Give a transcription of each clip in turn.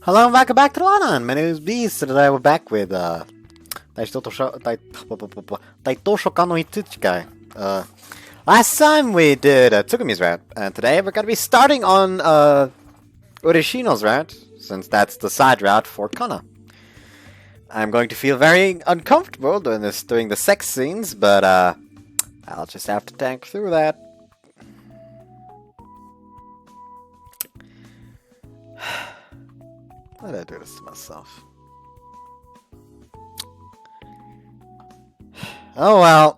Hello and welcome back to Lana. My name is Beast, and today we're back with Daitoshokan no Hitsujikai. Last time we did Tsukumi's route, and today we're gonna be starting on Ureshino's route, since that's the side route for Kana. I'm going to feel very uncomfortable doing the sex scenes, but I'll just have to tank through that. Why did I do this to myself? Oh well.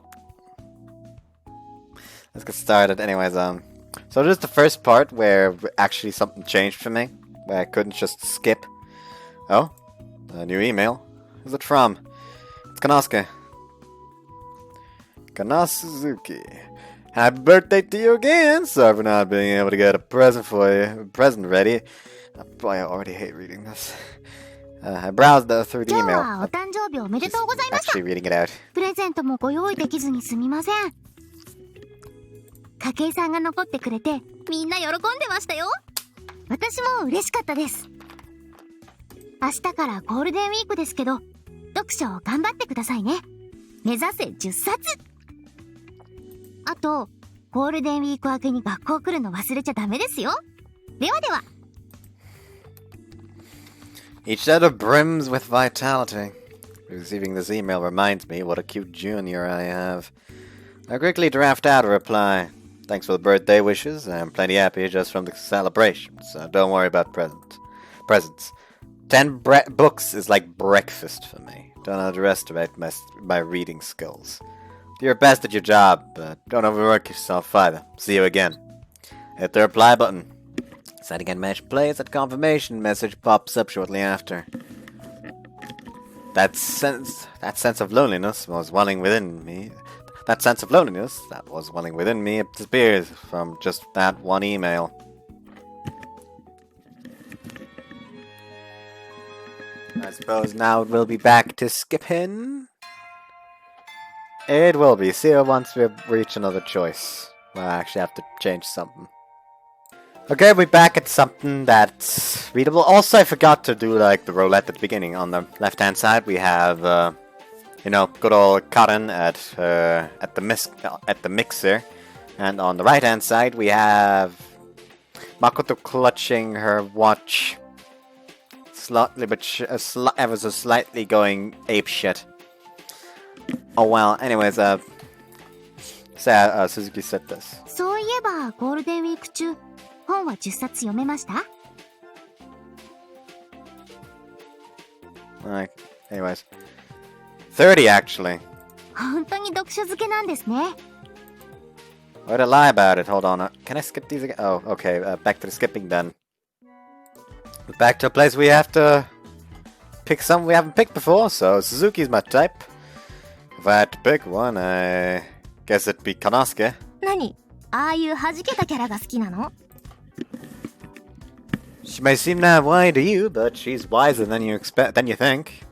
Let's get started. Anyways, so this is the first part where actually something changed for me, where I couldn't just skip. Oh, a new email. Who's it from? It's Kanosuke. Kanasuzuki. Happy birthday to you again! Sorry for not being able to get a present for you. Ready. Boy, I already hate reading this. I browsed through the email. Actually reading it out. プレゼントもご用意できずにすみません。筧さんが残ってくれてみんな喜んでましたよ。私も嬉しかったです。明日からゴールデンウィークですけど、読書を頑張ってくださいね。目指せ10冊。あと、ゴールデンウィーク明けに学校来るの忘れちゃダメですよ。ではでは。Each letter brims with vitality. Receiving this email reminds me what a cute junior I have. I quickly draft out a reply. Thanks for the birthday wishes. I'm plenty happy just from the celebration, so don't worry about presents. 10 books is like breakfast for me. Don't underestimate my reading skills. Do your best at your job, but don't overwork yourself either. See you again. Hit the reply button. Setting and match plays, that confirmation message pops up shortly after. That sense of loneliness was welling within me. That sense of loneliness that was welling within me disappears from just that one email. I suppose now it will be back to skipping. It will be. See you once we reach another choice. Well, I actually have to change something. Okay, we're back at something that's readable. Also, I forgot to do like the roulette at the beginning. On the left-hand side, we have, good old Cotton at the mixer, and on the right-hand side, we have Makoto clutching her watch, ever so slightly going apeshit. Oh well. Anyways, Suzuki said this. そういえばゴールデンウィーク中。本は10冊読めました？ Anyways. 30 actually. 本当に読書漬けなんですね。Why'd I lie about it? Hold on. Can I skip these again? Oh, okay. Back to the skipping then. Back to a place we have to pick some we haven't picked before, so Suzuki's my type. If I had to pick one, I guess it'd be Kanosuke. 何？ああいう弾けたキャラが好きなの？ She may seem naive to you, but she's wiser than you think.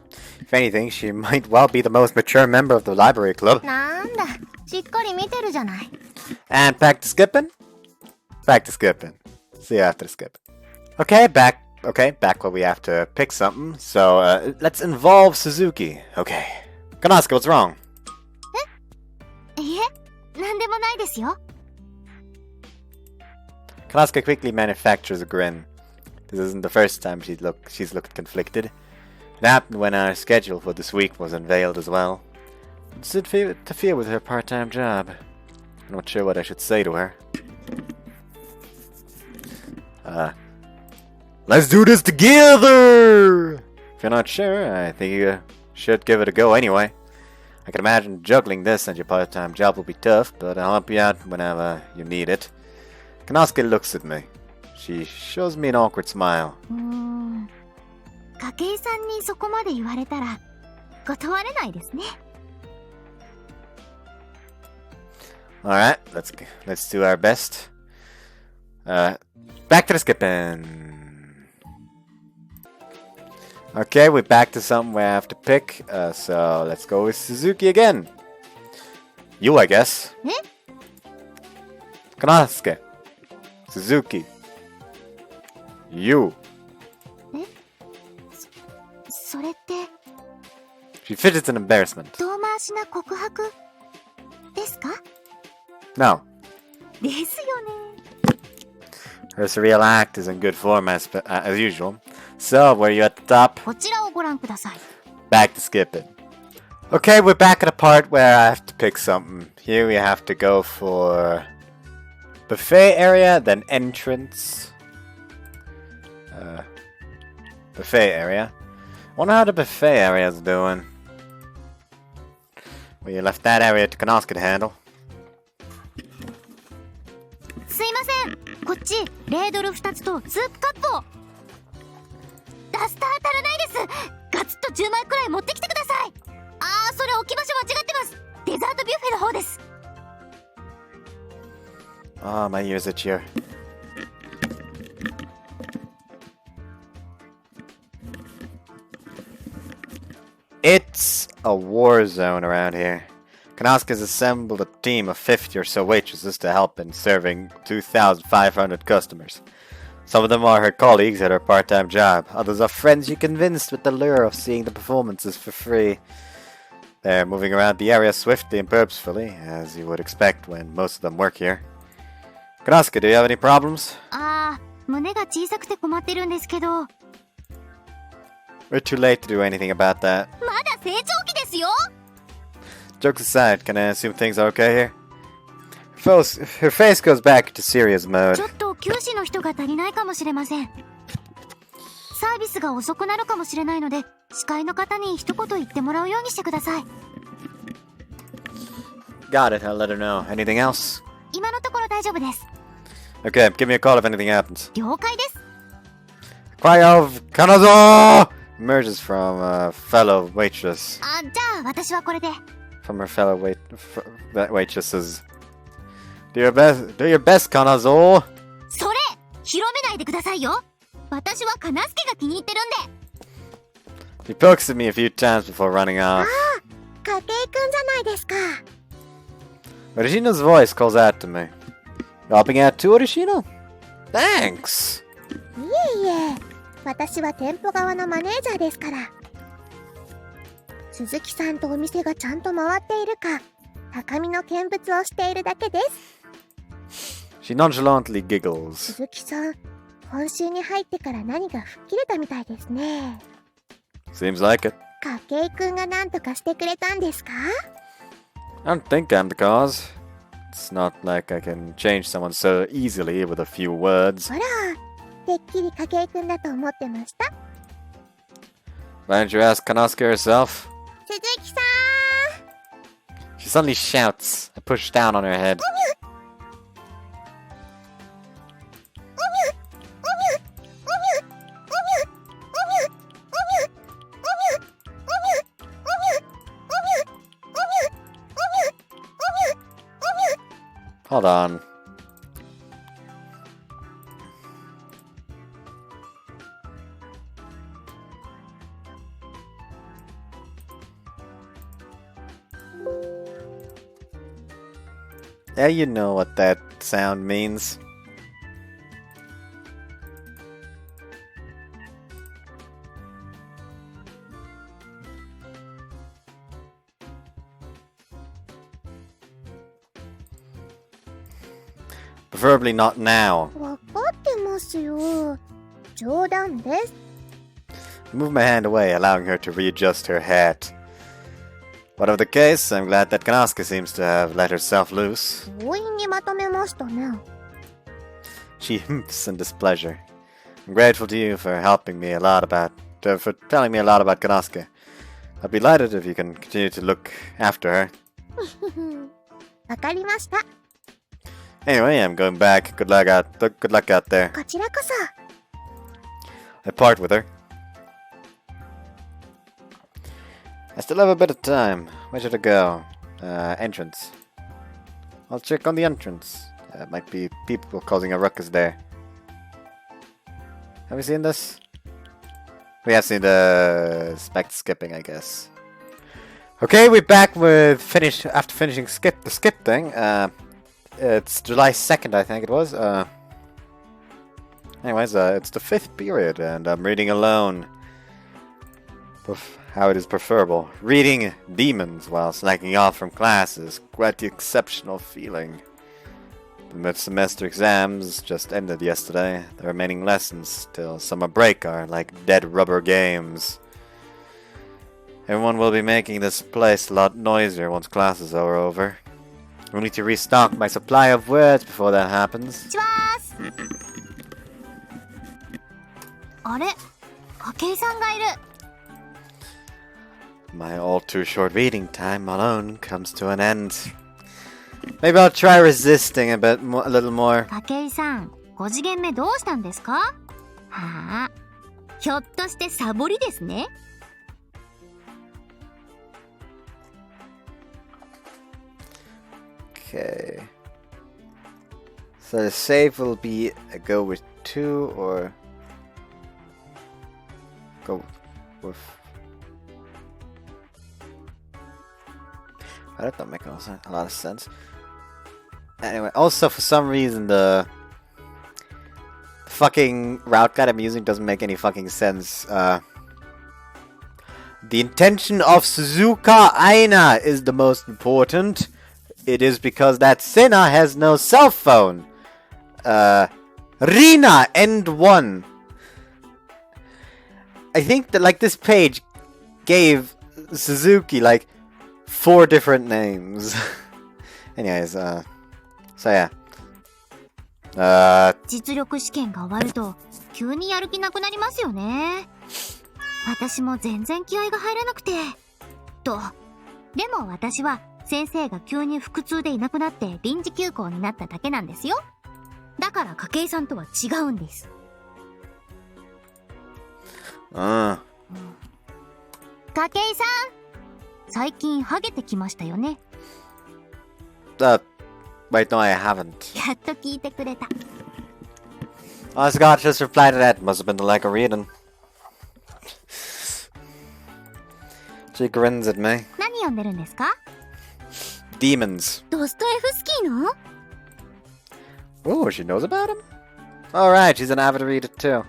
If anything, she might well be the most mature member of the library club. なんだ、しっかり見てるじゃない。 And back to skipping? Back to skipping. See you after the skip. Okay, back where we have to pick something. So, let's involve Suzuki. Okay. Kanosuke, what's wrong? え？いえ、なんでもないですよ。 Kanosuke quickly manufactures a grin. This isn't the first time she's looked conflicted. It happened when our schedule for this week was unveiled as well. It interfere with her part-time job. I'm not sure what I should say to her. Let's do this together! If you're not sure, I think you should give it a go anyway. I can imagine juggling this and your part-time job will be tough, but I'll help you out whenever you need it. Kanosuke looks at me. She shows me an awkward smile. 筧さんにそこまで言われたら断れないですね。Alright, let's do our best. Back to the skipping. Okay, we're back to something where I have to pick. So let's go with Suzuki again. You, I guess. Kanosuke. Suzuki. You. それって She fidgets in embarrassment. 遠回しな告白ですか？ No. ですよね。 Her surreal act is in good form as usual. So, were you at the top? こちらをご覧ください。 Back to skipping. Okay, we're back at a part where I have to pick something. Here we have to go for buffet area, then entrance. Buffet area. Wonder how the buffet area is doing. Well, you left that area to Kanosuke to handle. すいません。こっちレードル2つとスープカップを。ダスター足らないです。ガツッと10枚くらい持ってきてください。あー、それ置き場所間違ってます。デザートビュッフェの方です。 Oh, my ears itch here. It's a war zone around here. Kanosuke's assembled a team of 50 or so waitresses to help in serving 2,500 customers. Some of them are her colleagues at her part-time job. Others are friends she convinced with the lure of seeing the performances for free. They're moving around the area swiftly and purposefully, as you would expect when most of them work here. Kanosuke, do you have any problems? あー、胸が小さくて困ってるんですけど。 We're too late to do anything about that. まだ成長期ですよ。 Jokes aside, can I assume things are okay here? Her face goes back to serious mode. ちょっと給仕の人が足りないかもしれません。サービスが遅くなるかもしれないので、司会の方に一言言ってもらうようにしてください。 Got it, I'll let her know. Anything else? 今のところ大丈夫です。 Okay, give me a call if anything happens. 了解です。 Cry of Kanazo! Emerges from a fellow waitress. あ、じゃあ私はこれで。 From her fellow waitresses. Do your best, Kanazo! それ広めないでくださいよ。私はカナスケが気に入ってるんで。 He pokes at me a few times before running off. 家計くんじゃないですか。 Ureshino's voice calls out to me. Helping out too, Ureshino? Thanks! いえいえ、私は店舗側のマネージャーですから。鈴木さんとお店がちゃんと回っているか、高みの見物をしているだけです。 She nonchalantly giggles. 鈴木さん、今週に入ってから何か吹っ切れたみたいですね。 Seems like it. 家計くんが何とかしてくれたんですか？ I don't think I'm the cause. It's not like I can change someone so easily with a few words. ほら、てっきり家計くんだと思ってました。 Why don't you ask Kanosuke herself? 鈴木さん。 She suddenly shouts. I push down on her head. Hold on. Yeah, you know what that sound means. Preferably not now. わかってますよ。冗談です。 I move my hand away, allowing her to readjust her hat. Whatever the case, I'm glad that Kanosuke seems to have let herself loose. 強引にまとめましたね。 She humphs in displeasure. I'm grateful to you for helping me a lot for telling me a lot about Kanosuke. I'll be delighted if you can continue to look after her. わかりました。 Anyway, I'm going back. Good luck out there. こちらこそ。 I part with her. I still have a bit of time. Where should I go? Entrance. I'll check on the entrance. Might be people causing a ruckus there. Have we seen this? We have seen the spec skipping, I guess. Okay, we're back with after finishing the skip thing. It's July 2nd, I think it was. Anyways, it's the 5th period, and I'm reading alone. how it is preferable. Reading demons while slacking off from class is quite the exceptional feeling. The mid-semester exams just ended yesterday. The remaining lessons till summer break are like dead rubber games. Everyone will be making this place a lot noisier once classes are over. We'll need to restock my supply of words before that happens. あれ、筧さんがいる。 My all too short reading time alone comes to an end. Maybe I'll try resisting a little more. 筧さん、5次元目どうしたんですか？はあ、ひょっとしてサボりですね。 Okay. So the save will be a go with 2 or go with... That don't make a lot of sense. Anyway, also for some reason the fucking route guide I'm using doesn't make any fucking sense. The intention of Suzuka Aina is the most important. It is because that Senna has no cell phone. Rina End 1. I think that like this page gave Suzuki like 4 different names. Anyways, so yeah. 実力試験が終わると急にやる気なくなりますよね。私も全然気合が入らなくて。と、でも私は先生が急に腹痛でいなくなって臨時休校になっただけなんですよ。だから筧さんとは違うんです。筧さん、最近ハゲてきましたよね。Wait, no, I haven't. やっと聞いてくれた。Oh, Scott just replied to that. Must have been the lack of reading. She grins at me. 何読んでるんですか？ Demons. ドストエフスキーの？ Oh, she knows about him? Alright, she's an avid reader too.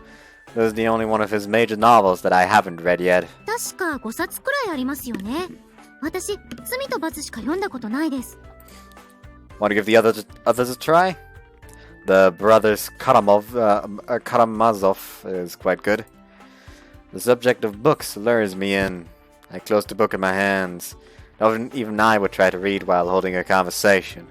This is the only one of his major novels that I haven't read yet. 確か5冊くらいありますよね。私、罪と罰しか読んだことないです。Want to give the others a try? The brothers Karamazov is quite good. The subject of books lures me in. I close the book in my hands. Even I would try to read while holding a conversation.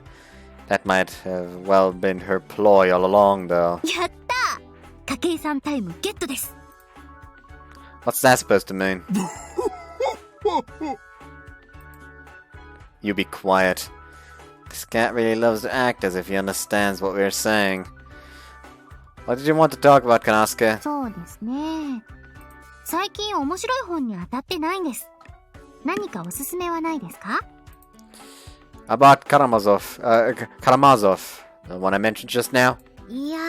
That might have well been her ploy all along, though. やった！筧さんタイムゲットです。 What's that supposed to mean? You be quiet. This cat really loves to act as if he understands what we're saying. What did you want to talk about, Kanosuke? そうですね。最近面白い本に当たってないんです。何かおすすめはないですか？ About Karamazov, the one I mentioned just now? いやー、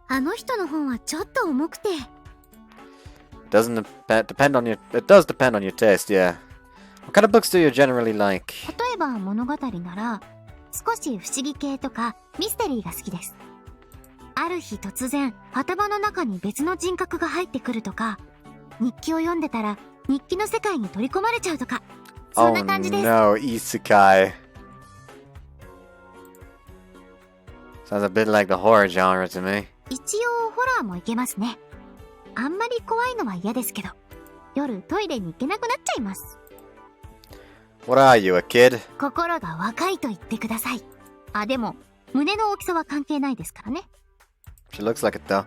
あの人の本はちょっと重くて。It does depend on your taste, yeah. What kind of books do you generally like? 例えば物語なら、少し不思議系とかミステリーが好きです。ある日突然、頭の中に別の人格が入ってくるとか、日記を読んでたら日記の世界に取り込まれちゃうとか、そんな感じです。Oh no, Isekai. Sounds a bit like the horror genre to me. 一応ホラーもいけますね。あんまり怖いのは嫌ですけど、夜トイレに行けなくなっちゃいます。What are you, a kid? 心が若いと言ってください。あ、でも、胸の大きさは関係ないですからね。She looks like it though.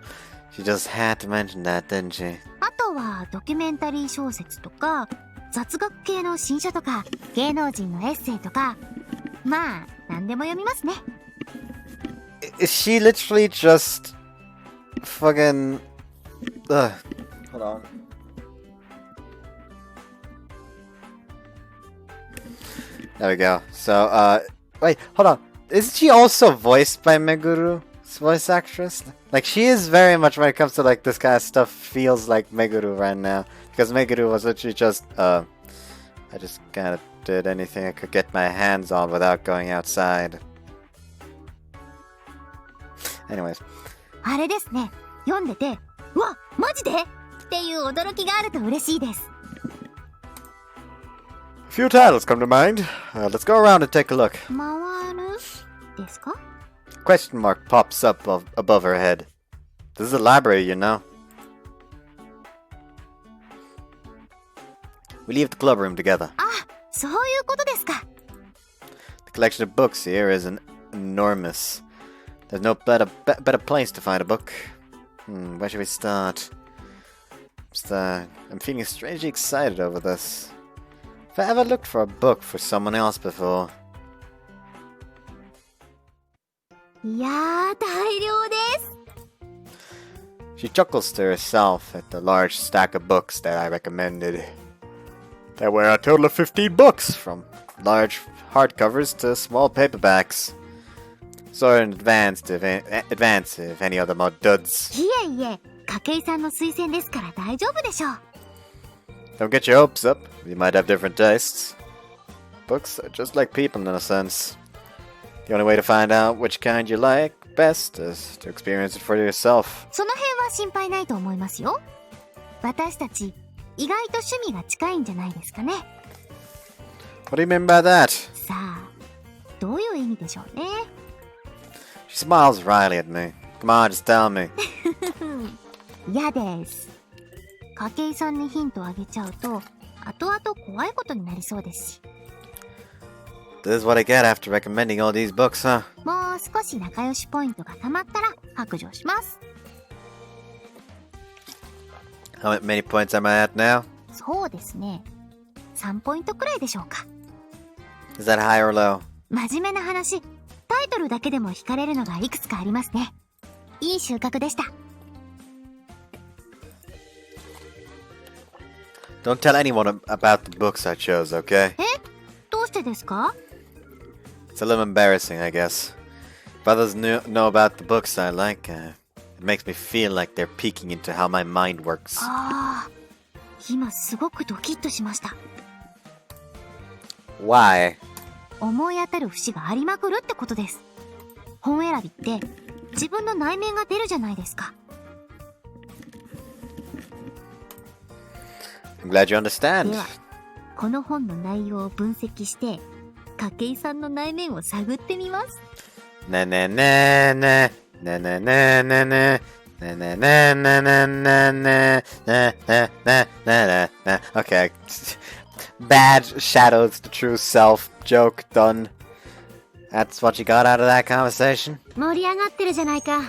She just had to mention that, didn't she? あとは、ドキュメンタリー小説とか、雑学系の新書とか、芸能人のエッセイとか、まあ、何でも読みますね。Is she literally just fucking... Ugh. Hold on. There we go. So, wait, hold on. Isn't she also voiced by Meguru's voice actress? Like, she is very much, when it comes to, like, this kind of stuff, feels like Meguru right now. Because Meguru was literally just, I just kind of did anything I could get my hands on without going outside. Anyways. あれですね。読んでて、うわ、マジでっていう驚きがあると嬉しいです。Few titles come to mind. Let's go around and take a look. 回るですか？ Question mark pops up above her head. This is a library, you know. We leave the club room together. あ、そういうことですか。The collection of books here is enormous. There's no better place to find a book. Where should we start? I'm feeling strangely excited over this. If I ever looked for a book for someone else before. いやー、大量です。She chuckles to herself at the large stack of books that I recommended. There were a total of 15 books, from large hardcovers to small paperbacks. Sorry in advance if any of them are duds. いえいえ、筧さんの推薦ですから大丈夫でしょう。Don't get your hopes up. You might have different tastes. Books are just like people in a sense. The only way to find out which kind you like best is to experience it for yourself. その辺は心配ないと思いますよ。私たち、意外と趣味が近いんじゃないですかね。What do you mean by that? さあ、どういう意味でしょうね。She smiles wryly at me. Come on, just tell me. 嫌です。筧さんにヒントをあげちゃうと、後々怖いことになりそうですし。This is what I get after recommending all these books, huh? もう少し仲良しポイントがたまったら白状します。How many points am I at now? そうですね。3ポイントくらいでしょうか。Is that high or low? 真面目な話、タイトルだけでも惹かれるのがいくつかありますね。いい収穫でした。Don't tell anyone about the books I chose, okay? どうしてですか？ It's a little embarrassing, I guess. If others know about the books I like, it makes me feel like they're peeking into how my mind works. ああ、今すごくドキッとしました。Why? 思い当たる節がありまくるってことです。本選びって自分の内面が出るじゃないですか。I'm glad you understand. では、この本の内容を分析して筧さんの内面を探ってみます。ねねねねねねねねねねねねねねねねねね Okay. Bad shadows the true self joke done. That's what you got out of that conversation? 盛り上がってるじゃないか。筧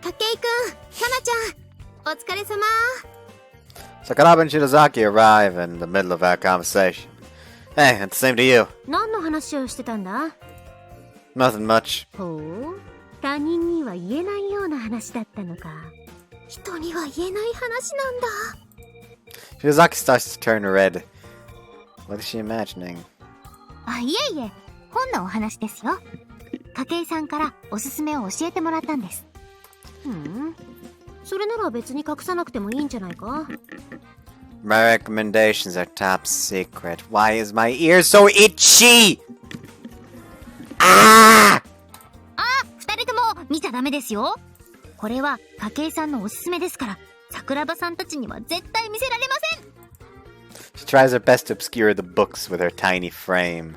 くん、かなちゃん、お疲れ様。Sakuraba and Shirozaki arrive in the middle of our conversation. Hey, and the same to you. 何の話をしてたんだ？ Nothing much. ほう、他人には言えないような話だったのか。人には言えない話なんだ。Shirozaki starts to turn red. What is she imagining? あ、いえいえ、本のお話ですよ。筧さんからおすすめを教えてもらったんです。それなら別に隠さなくてもいいんじゃないか？ My recommendations are top secret. Why is my ear so itchy? あ、二人とも見ちゃダメですよ。これは筧さんのおすすめですから、桜庭さんたちには絶対見せられません。She tries her best to obscure the books with her tiny frame.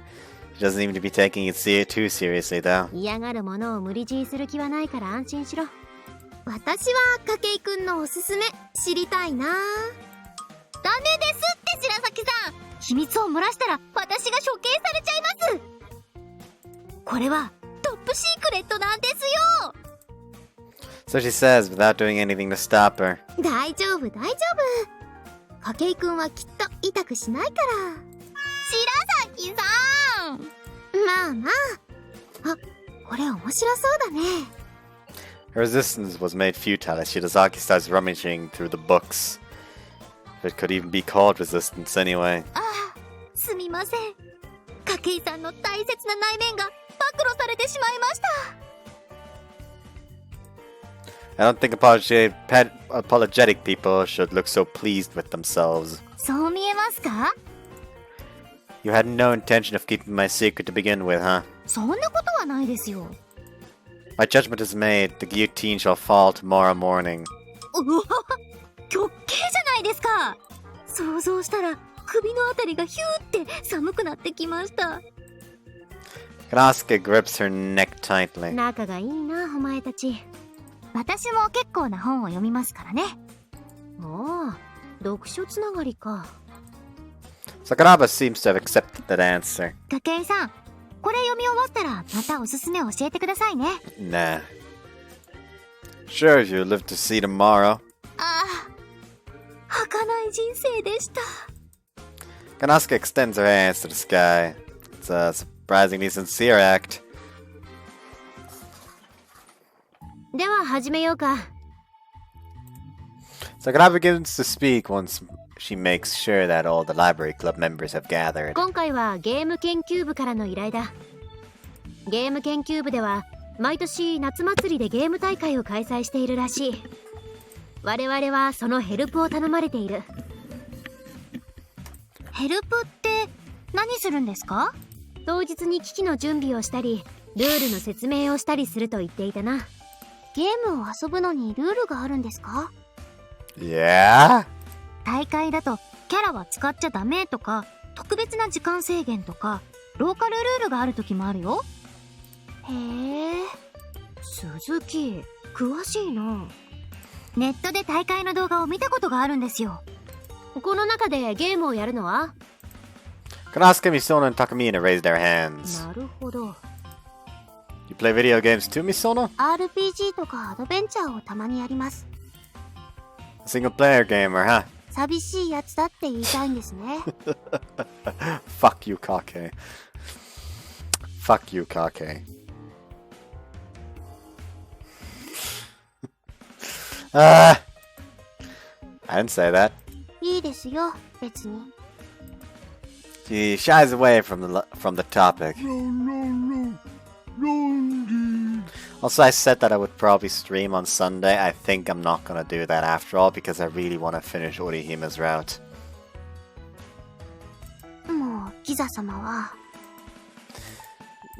She doesn't seem to be taking it too seriously, though. 嫌がるものを無理強いする気はないから安心しろ。私は筧くんのおすすめ知りたいな。ダメですって白崎さん。秘密を漏らしたら私が処刑されちゃいます。これはトップシークレットなんですよ。So she says without doing anything to stop her. 大丈夫大丈夫。筧くんはきっと痛くしないから。白崎さん。まあまあ。あ、これ面白そうだね。Her resistance was made futile as Shirozaki starts rummaging through the books. If it could even be called resistance anyway. ああ、すみません。筧さんの大切な内面が暴露されてしまいました。I don't think apologetic people should look so pleased with themselves. そう見えますか？ You had no intention of keeping my secret to begin with, huh? そんなことはないですよ。My judgment is made. The guillotine shall fall tomorrow morning. うわ、極刑じゃないですか。想像したら首のあたりがヒューって寒くなってきました。Kanosuke grips her neck tightly. 仲がいいな、お前たち。私も結構な本を読みますからね。おお、読書つながりか。Sakuraba seems to have accepted that answer. 武井さん、これ読み終わったらまたおすすめ教えてくださいね。Nah. Sure, you live to see tomorrow. ああ、儚い人生でした。Kanosuke extends her hands to the sky. It's a surprisingly sincere act. では始めようか。Sakuraba begins to speak once she makes sure that all the library club members have gathered. 今回はゲーム研究部からの依頼だ。ゲーム研究部では毎年夏祭りでゲーム大会を開催しているらしい。我々はそのヘルプを頼まれている。ヘルプって何するんですか？当日に機器の準備をしたり、ルールの説明をしたりすると言っていたな。ゲームを遊ぶのにルールがあるんですか？ Yeah? 大会だとキャラは使っちゃダメとか、特別な時間制限とか、ローカルルールがある時もあるよ。へえ、鈴木、詳しいな。ネットで大会の動画を見たことがあるんですよ。この中でゲームをやるのは？ Kanosuke, Misono, and Takamine raise their hands. なるほど。You play video games too, Misono? RPG とかアドベンチャーをたまにやります。A single player gamer, huh? 寂しいやつだって言いたいんですね。Fuck you, Kake. Fuck you, Kake. I didn't say that. いいですよ、別に。She shies away from the topic. Also, I said that I would probably stream on Sunday. I think I'm not gonna do that after all because I really want to finish Orihime's route. もう、キザ様は。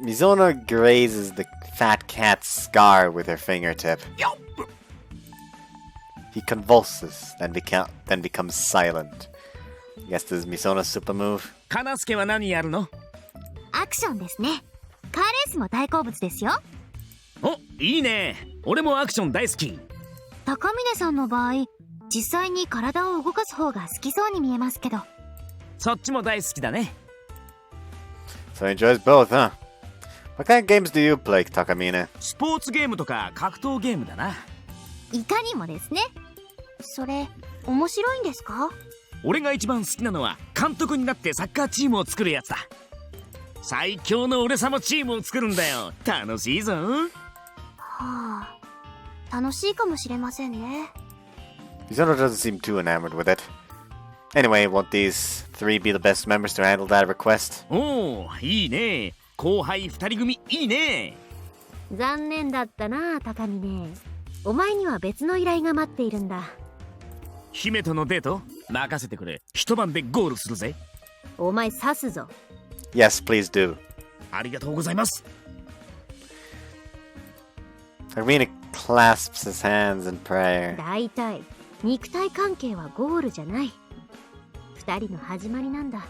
Mizono grazes the fat cat's scar with her fingertip. He convulses, then becomes silent. I guess this is Misono's super move. カナスケは何やるの？アクションですね。カーレースも大好物ですよ。お、いいね。俺もアクション大好き。高峰さんの場合、実際に体を動かす方が好きそうに見えますけど。そっちも大好きだね。So he enjoys both, huh? What kind of games do you play, Takamine? スポーツゲームとか格闘ゲームだな。いかにもですね。それ、面白いんですか？俺が一番好きなのは監督になってサッカーチームを作るやつだ。最強の俺様チームを作るんだよ。楽しいぞ。はあ、楽しいかもしれませんね。Mizono doesn't seem too enamored with it. Anyway, won't these three be the best members to handle that request? おお、いいね。後輩二人組いいね。残念だったな、高峰。お前には別の依頼が待っているんだ。姫とのデート任せてくれ。一晩でゴールするぜ。お前刺すぞ。Yes, please do. ありがとうございます。Takamine clasps his hands in prayer. 大体、肉体関係はゴールじゃない。二人の始まりなんだ。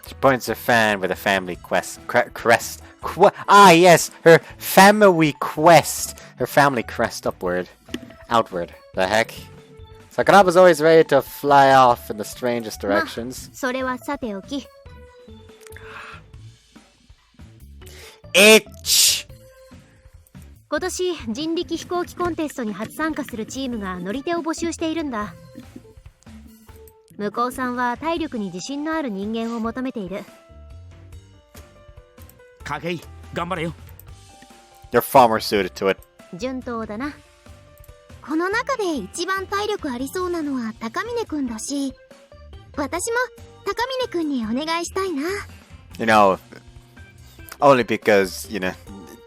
She points her fan with a family crest. Yes, her family crest. Her family crest upward. Outward. The heck? Sakuraba's always ready to fly off in the strangest directions. それはさておき。Itch! 今年人力飛行機コンテストに初参加するチームが乗り手を募集しているんだ。向こうさんは体力に自信のある人間を求めている。景井、頑張れよ。You're far more suited to it. 順当だな。この中で一番体力ありそうなのは高峰くんだし、私も高峰くんにお願いしたいな。You know, only because, you know,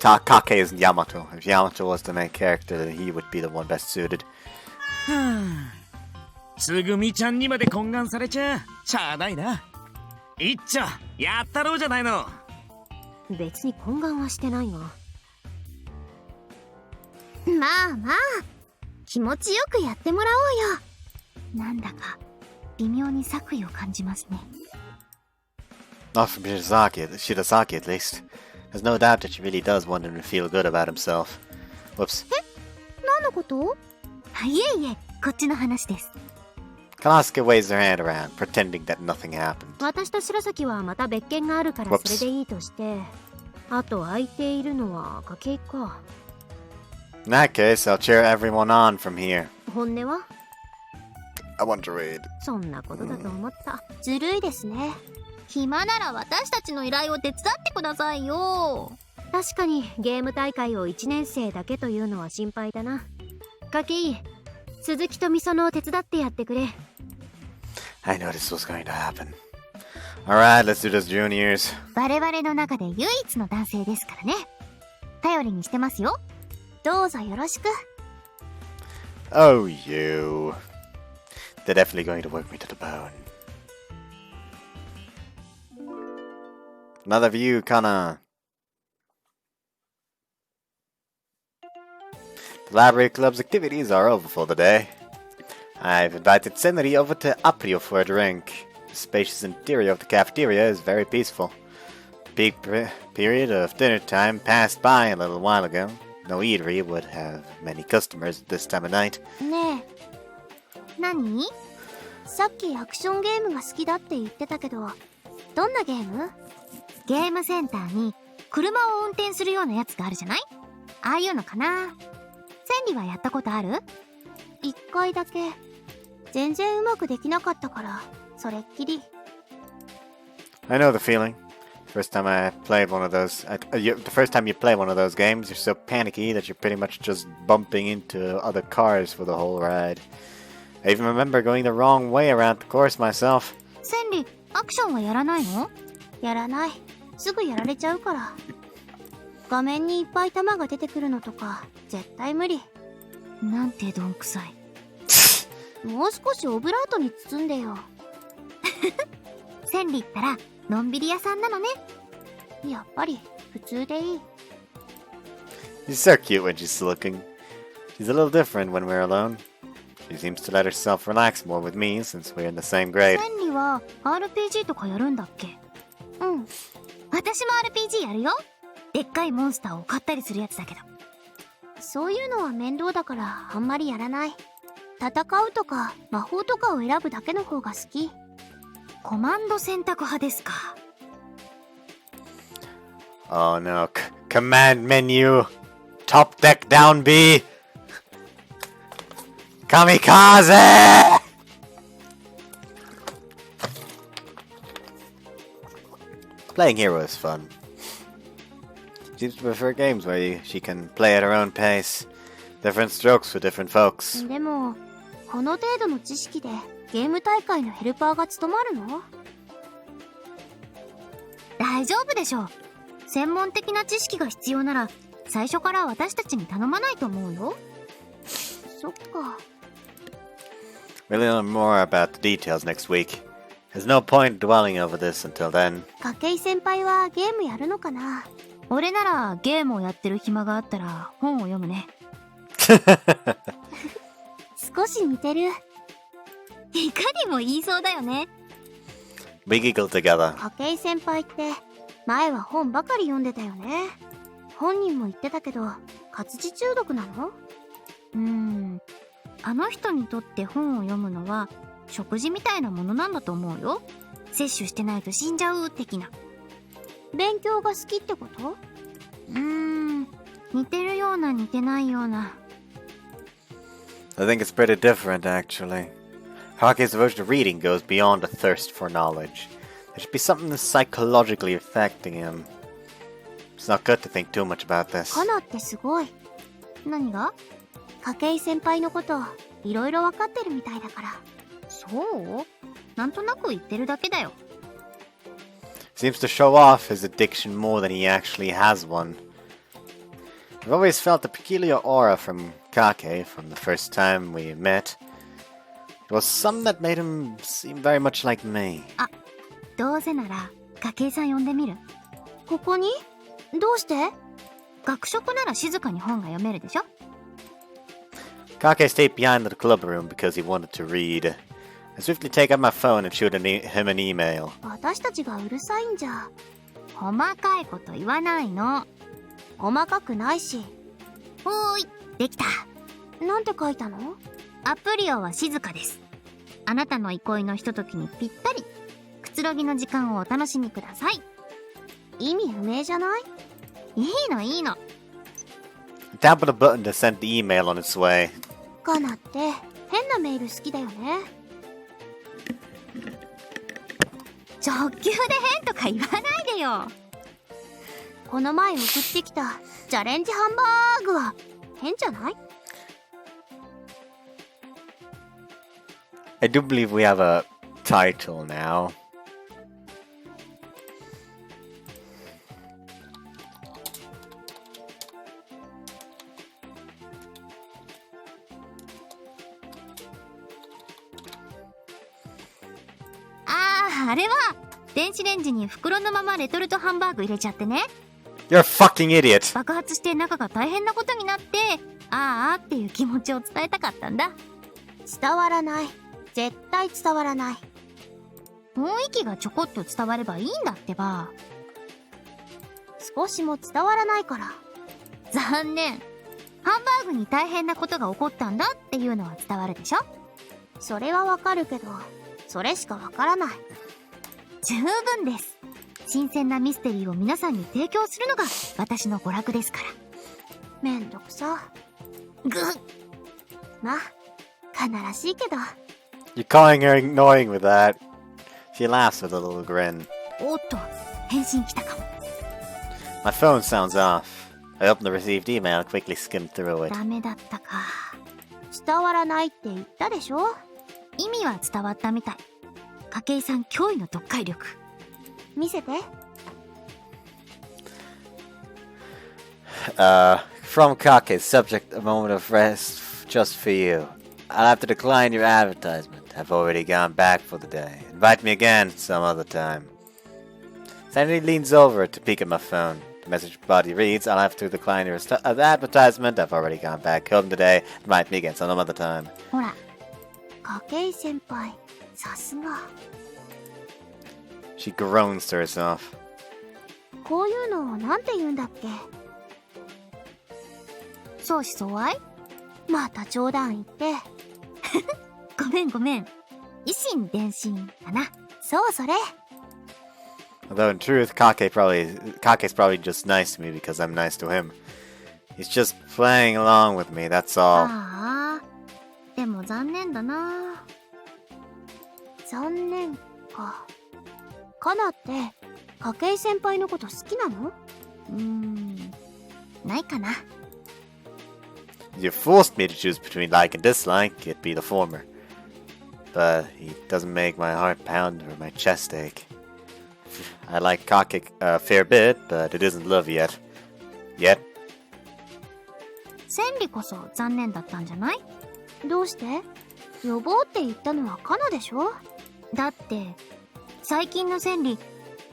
Kake is Yamato. If Yamato was the main character, then he would be the one best suited. つぐみちゃんにまで懇願されちゃしゃあないな。いっちょやったろうじゃないの。別に懇願はしてないが。まあまあ、気持ちよくやってもらおうよ。なんだか微妙に作為を感じますね。 Not from Shirazaki at least. There's no doubt that she really does want him to feel good about himself. Whoops. 何のこと？いえいえ、こっちの話です。 Kanosuke waves her hand around, pretending that nothing happened. 私と白崎はまた別件があるからそれでいいとして、あと空いているのは筧か。In that case, I'll cheer everyone on from here. 本音は？ I want to read. そんなことだと思った。ずるいですね。暇なら私たちの依頼を手伝ってくださいよ。確かにゲーム大会を1年生だけというのは心配だな。筧、鈴木とみそのを手伝ってやってくれ。I knew this was going to happen. Alright, let's do this, juniors. 我々の中で唯一の男性ですからね。頼りにしてますよ。どうぞよろしく。 Oh, you. They're definitely going to work me to the bone. Another view, Kana. The Library Club's activities are over for the day. I've invited Senri over to Aprio for a drink. The spacious interior of the cafeteria is very peaceful. The peak period of dinner time passed by a little while ago. No eatery would have many customers at this time of night. ねえ、何？さっきアクションゲームが好きだって言ってたけど、どんなゲーム？ゲームセンターに車を運転するようなやつがあるじゃない？ああいうのかな。千里はやったことある？一回だけ。全然うまくできなかったから、それっきり。I know the feeling. First time I played one of those, the first time you play one of those games, you're so panicky that you're pretty much just bumping into other cars for the whole ride. I even remember going the wrong way around the course myself. 千里、アクションはやらないの？やらない。すぐやられちゃうから。画面にいっぱい弾が出てくるのとか、絶対無理。なんてどんくさい。もう少しオブラートに包んでよ。千里ったら、のんびり屋さんなのね。やっぱり、普通でいい。She's so cute when she's looking. She's a little different when we're alone. She seems to let herself relax more with me since we're in the same grade. 千里は RPG とかやるんだっけ？うん。私も RPG やるよ。でっかいモンスターを買ったりするやつだけど。そういうのは面倒だからあんまりやらない。戦うとか魔法とかを選ぶだけの方が好き。コマンド選択派ですか。Oh no, command menu! Top deck down B! Kamikaze! Playing Hero is fun. She seems to prefer games where she can play at her own pace. Different strokes for different folks. でも、この程度の知識でゲーム大会のヘルパーが務まるの？大丈夫でしょう。専門的な知識が必要なら、最初から私たちに頼まないと思うよ。そっか。We'll learn more about the details next week. There's no point dwelling over this until then. 筧先輩はゲームやるのかな？俺ならゲームをやってる暇があったら本を読むね。少し似てる。いかにも言いそうだよね。We giggle together. 筧先輩って前は本ばかり読んでたよね。本人も言ってたけど活字中毒なの？あの人にとって本を読むのは食事みたいなものなんだと思うよ。摂取してないと死んじゃう的な。勉強が好きってこと？似てるような似てないような。I think it's pretty different, actually. Hake's devotion to reading goes beyond a thirst for knowledge. There should be something that's psychologically affecting him. It's not good to think too much about this. カナってすごい。何が？筧先輩のこといろいろ分かってるみたいだから。そう？なんとなく言ってるだけだよ。Seems to show off his addiction more than he actually has one. I've always felt a peculiar aura from Kake from the first time we met. It was something that made him seem very much like me. あ、どうせなら筧さん呼んでみる？ここに？どうして？学食なら静かに本が読めるでしょ？ Kake stayed behind in the club room because he wanted to read. I swiftly take out my phone and shoot him an email. 私たちがうるさいんじゃ。細かいこと言わないの。細かくないし。ほーい、できた。なんて書いたの？アプリオは静かです。あなたの憩いのひとときにぴったり。くつろぎの時間をお楽しみください。意味不明じゃない？いいのいいの。Tap on the button to send the email on its way. カナって変なメール好きだよね。直球で変とか言わないでよ。この前送ってきたチャレンジハンバーグは変じゃない？ I do believe we have a title now.あれは電子レンジに袋のままレトルトハンバーグ入れちゃってね。 You're a fucking idiot. 爆発して中が大変なことになって、あーっていう気持ちを伝えたかったんだ。伝わらない。絶対伝わらない。雰囲気がちょこっと伝わればいいんだってば。少しも伝わらないから。残念。ハンバーグに大変なことが起こったんだっていうのは伝わるでしょ？それはわかるけど、それしかわからない。十分です。新鮮なミステリーを皆さんに提供するのが私の娯楽ですから。めんどくさ。ぐっ。まあ、カナらしいけど。You're calling her annoying with that. She laughs with a little grin. おっと、返信来たかも。My phone sounds off. I opened the received email and quickly skimmed through it. ダメだったか。伝わらないって言ったでしょ？意味は伝わったみたい。筧さん驚異の読解力。見せて。From Kake, subject a moment of rest just for you. I'll have to decline your advertisement. I've already gone back for the day. Invite me again some other time. Sandy leans over to peek at my phone. The message body reads, I'll have to decline your advertisement. I've already gone back home today. Invite me again some other time. ほら、筧先輩、さすが。She groans to herself. こういうのをなんて言うんだっけ？相思相愛？また冗談言って。ごめんごめん。以心伝心かな。そうそれ。Although in truth, Kake's probably just nice to me because I'm nice to him. He's just playing along with me, that's all. ああ、でも残念だな。残念か。カナって筧先輩のこと好きなの？ないかな。If you forced me to choose between like and dislike, it'd be the former. But he doesn't make my heart pound or my chest ache. I like Kake a fair bit, but it isn't love yet. Yet. 千里こそ残念だったんじゃない？どうして？呼ぼうって言ったのはカナでしょ？だって最近の千里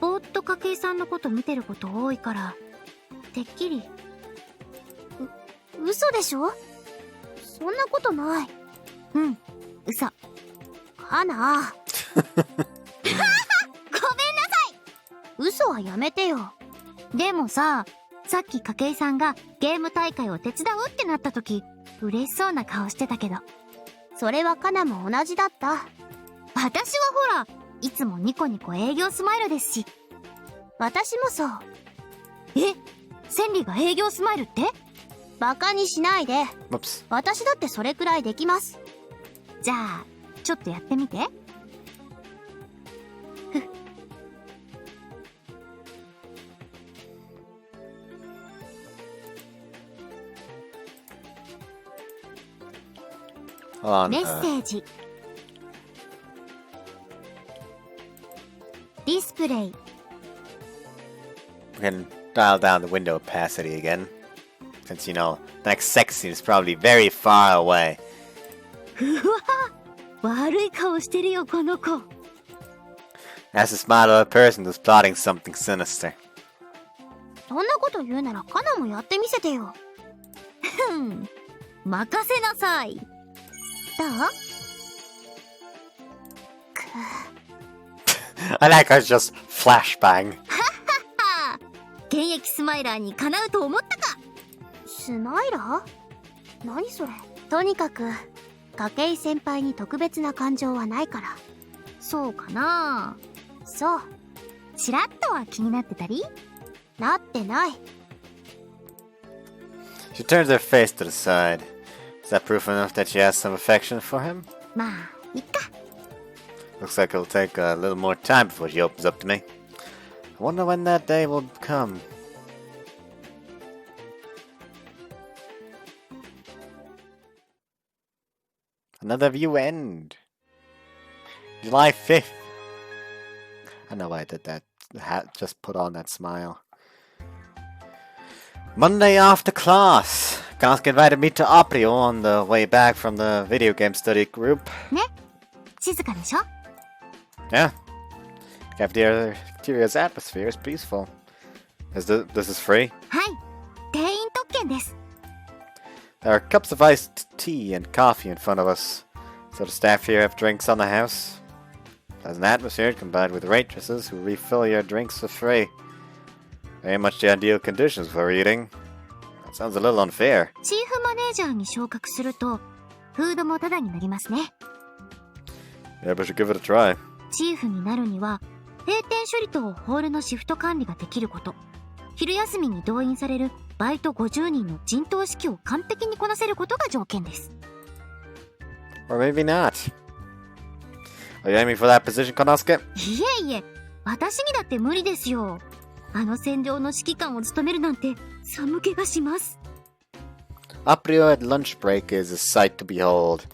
ぼーっと筧さんのこと見てること多いからてっきり。嘘でしょ？そんなことない。うん、嘘。カナ。ごめんなさい。嘘はやめてよ。でもさっき筧さんがゲーム大会を手伝うってなった時嬉しそうな顔してたけど、それはカナも同じだった。私はほらいつもニコニコ営業スマイルですし。私もそう。え、千里が営業スマイルって？バカにしないで。Whoops. 私だってそれくらいできます。じゃあちょっとやってみて。メッセージ。ディスプレイ。We can dial down the window opacity again. Since, you know, the next sex scene is probably very far away. うわ、悪い顔してるよこの子。That's the smile of a person who's plotting something sinister. そんなこと言うならカナもやってみせてよ。任せなさい。どう？ I like her just flashbang. 現役スマイラーにかなうと思ったか。スマイラー？何それ。とにかく筧先輩に特別な感情はないから。そうかな。そう。ちらっとは気になってたり？なってない。 She turns her face to the side. Is that proof enough that she has some affection for him? まあいっか。 Looks like it'll take a little more time before she opens up to me. I wonder when that day will come. Another view end. July 5th. I know why I did that. Just put on that smile. Monday after class. Kanosuke invited me to Aprio on the way back from the video game study group. ね、静かでしょ。 Yeah. Cafeteria's atmosphere is peaceful. This is free? はい、定員特権です。 There are cups of iced tea and coffee in front of us, so the staff here have drinks on the house. There's an atmosphere combined with waitresses who refill your drinks for free. Very much the ideal conditions for eating. That sounds a little unfair. チーフマネージャーに昇格すると、フードもタダになりますね。 Yeah, but you give it a try. チーフになるには、閉店処理とホールのシフト管理ができること、昼休みに動員されるバイト50人の陣頭指揮を完璧にこなせることが条件です。 Or maybe not. Are you aiming for that position, Konosuke? いえいえ、私にだって無理ですよ。あの戦場の指揮官を務めるなんて寒気がします。 Aprio at lunch break is a sight to behold.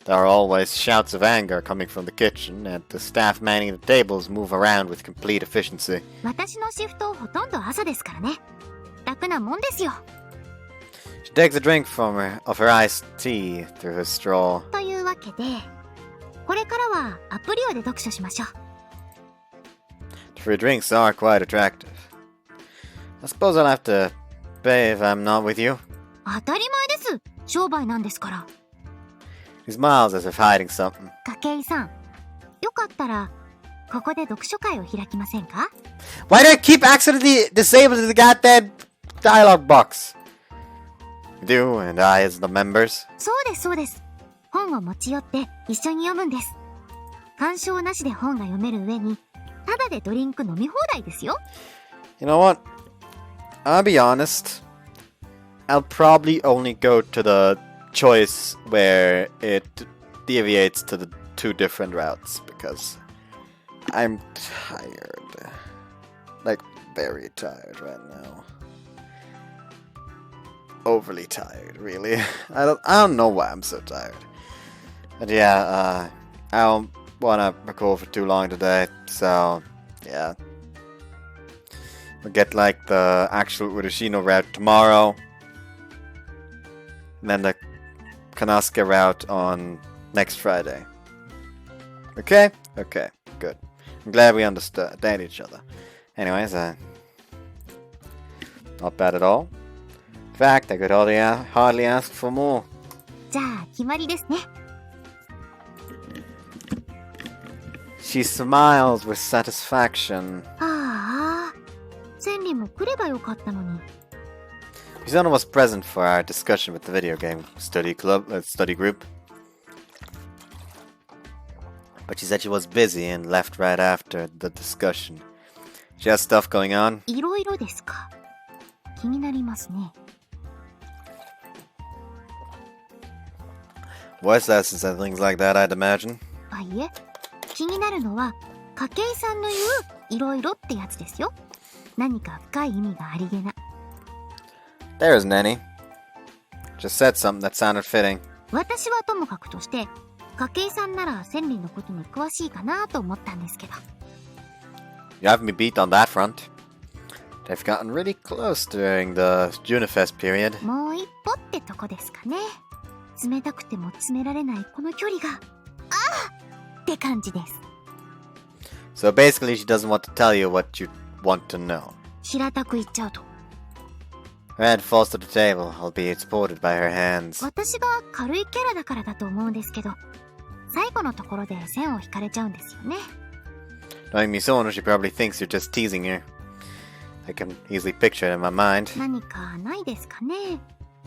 There are always shouts of anger coming from the kitchen, and the staff manning the tables move around with complete efficiency. 私のシフトほとんど朝ですからね。楽なもんですよ。 She takes a drink of her iced tea through her straw. というわけで、これからはアプリオで読書しましょう。 The free drinks are quite attractive. I suppose I'll have to pay if I'm not with you. 当たり前です。商売なんですから。 He smiles as if hiding something. 筧さん、よかったらここで読書会を開きませんか？ Why do I keep accidentally disabling the goddamn dialogue box? You and I as the members. そうですそうです。本を持ち寄って一緒に読むんです。干渉なしで本が読める上に、ただでドリンク飲み放題ですよ。 You know what? I'll be honest. I'll probably only go to the choice where it deviates to the two different routes because I'm tired. Like, very tired right now. Overly tired, really. I don't know why I'm so tired. But yeah, I don't want to record for too long today, so yeah. We'll get like the actual Ureshino-Route tomorrow. And then the Kanosuke route on next Friday. Okay? Okay, good. I'm glad we understand each other. Anyways, not bad at all. In fact, I could hardly ask for more. じゃあ決まりですね。 She smiles with satisfaction. ああ、千里も来ればよかったのに。 Mizuno was present for our discussion with the video game study group. But she said she was busy and left right after the discussion. She has stuff going on. いろいろですか。気になりますね。 Voice lessons and things like that, I'd imagine. あ、いえ、気になるのは筧さんの言ういろいろってやつですよ。何か深い意味がありげな。 There isn't any. Just said something that sounded fitting. 私はともかくとして筧さんなら千里のことに詳しいかなと思ったんですけど。 You have me beat on that front. They've gotten really close during the Junifest period. もう一歩ってとこですかね。冷たくても詰められないこの距離が、ああって感じです。 So basically she doesn't want to tell you what you want to know. 平たく言っちゃうと。Her head falls to the table, albeit supported by her hands. 私が軽いキャラだからだと思うんですけど、最後のところで線を引かれちゃうんですよね。Knowing Misono, she probably thinks you're just teasing her. I can easily picture it in my mind. 何かないですかね。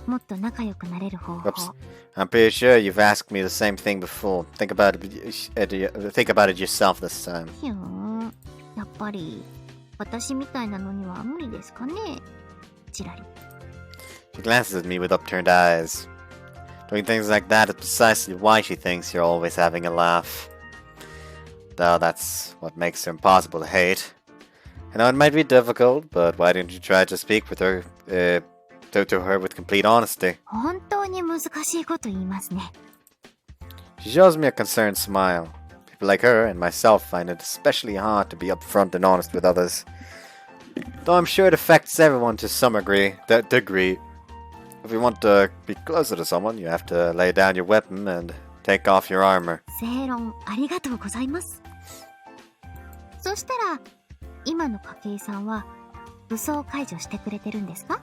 もっと仲良くなれる方法。 Oops. I'm pretty sure you've asked me the same thing before. Think about it yourself this time. ひゅーん。やっぱり私みたいなのには無理ですかね。ちらり。 She glances at me with upturned eyes. Doing things like that is precisely why she thinks you're always having a laugh. Though that's what makes her impossible to hate. I know it might be difficult, but why don't you try to speak with her, to her with complete honesty? 本当に難しいこと言いますね。 She shows me a concerned smile. People like her and myself find it especially hard to be upfront and honest with others. Though I'm sure it affects everyone to some degree. If you want to be closer to someone, you have to lay down your weapon and take off your armor. 正論ありがとうございます。そしたら今の筧さんは武装解除してくれてるんですか？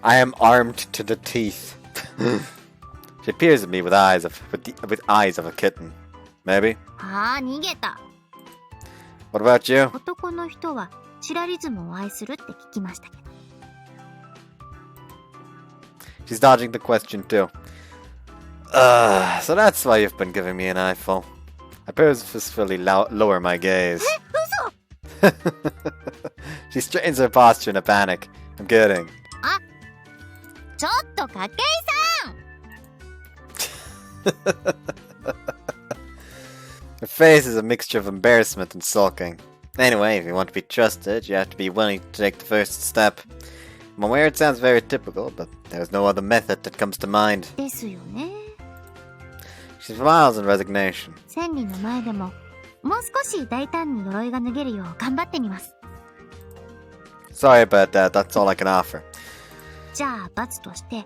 I am armed to the teeth. She peers at me with eyes of a kitten. Maybe. ああ、逃げた。 What about you? 男の人はチラリズムを愛するって聞きましたけど。 She's dodging the question too. So that's why you've been giving me an eyeful. I purposefully lower my gaze. She straightens her posture in a panic. I'm kidding. あ、ちょっと筧さん。 Her face is a mixture of embarrassment and sulking. Anyway, if you want to be trusted, you have to be willing to take the first step. I'm aware it sounds very typical, but there's no other method that comes to mind. ですよね。 She smiles in resignation. 千里の前でももう少し大胆に鎧が脱げるよう頑張ってみます。 Sorry about that, that's all I can offer. じゃあ罰として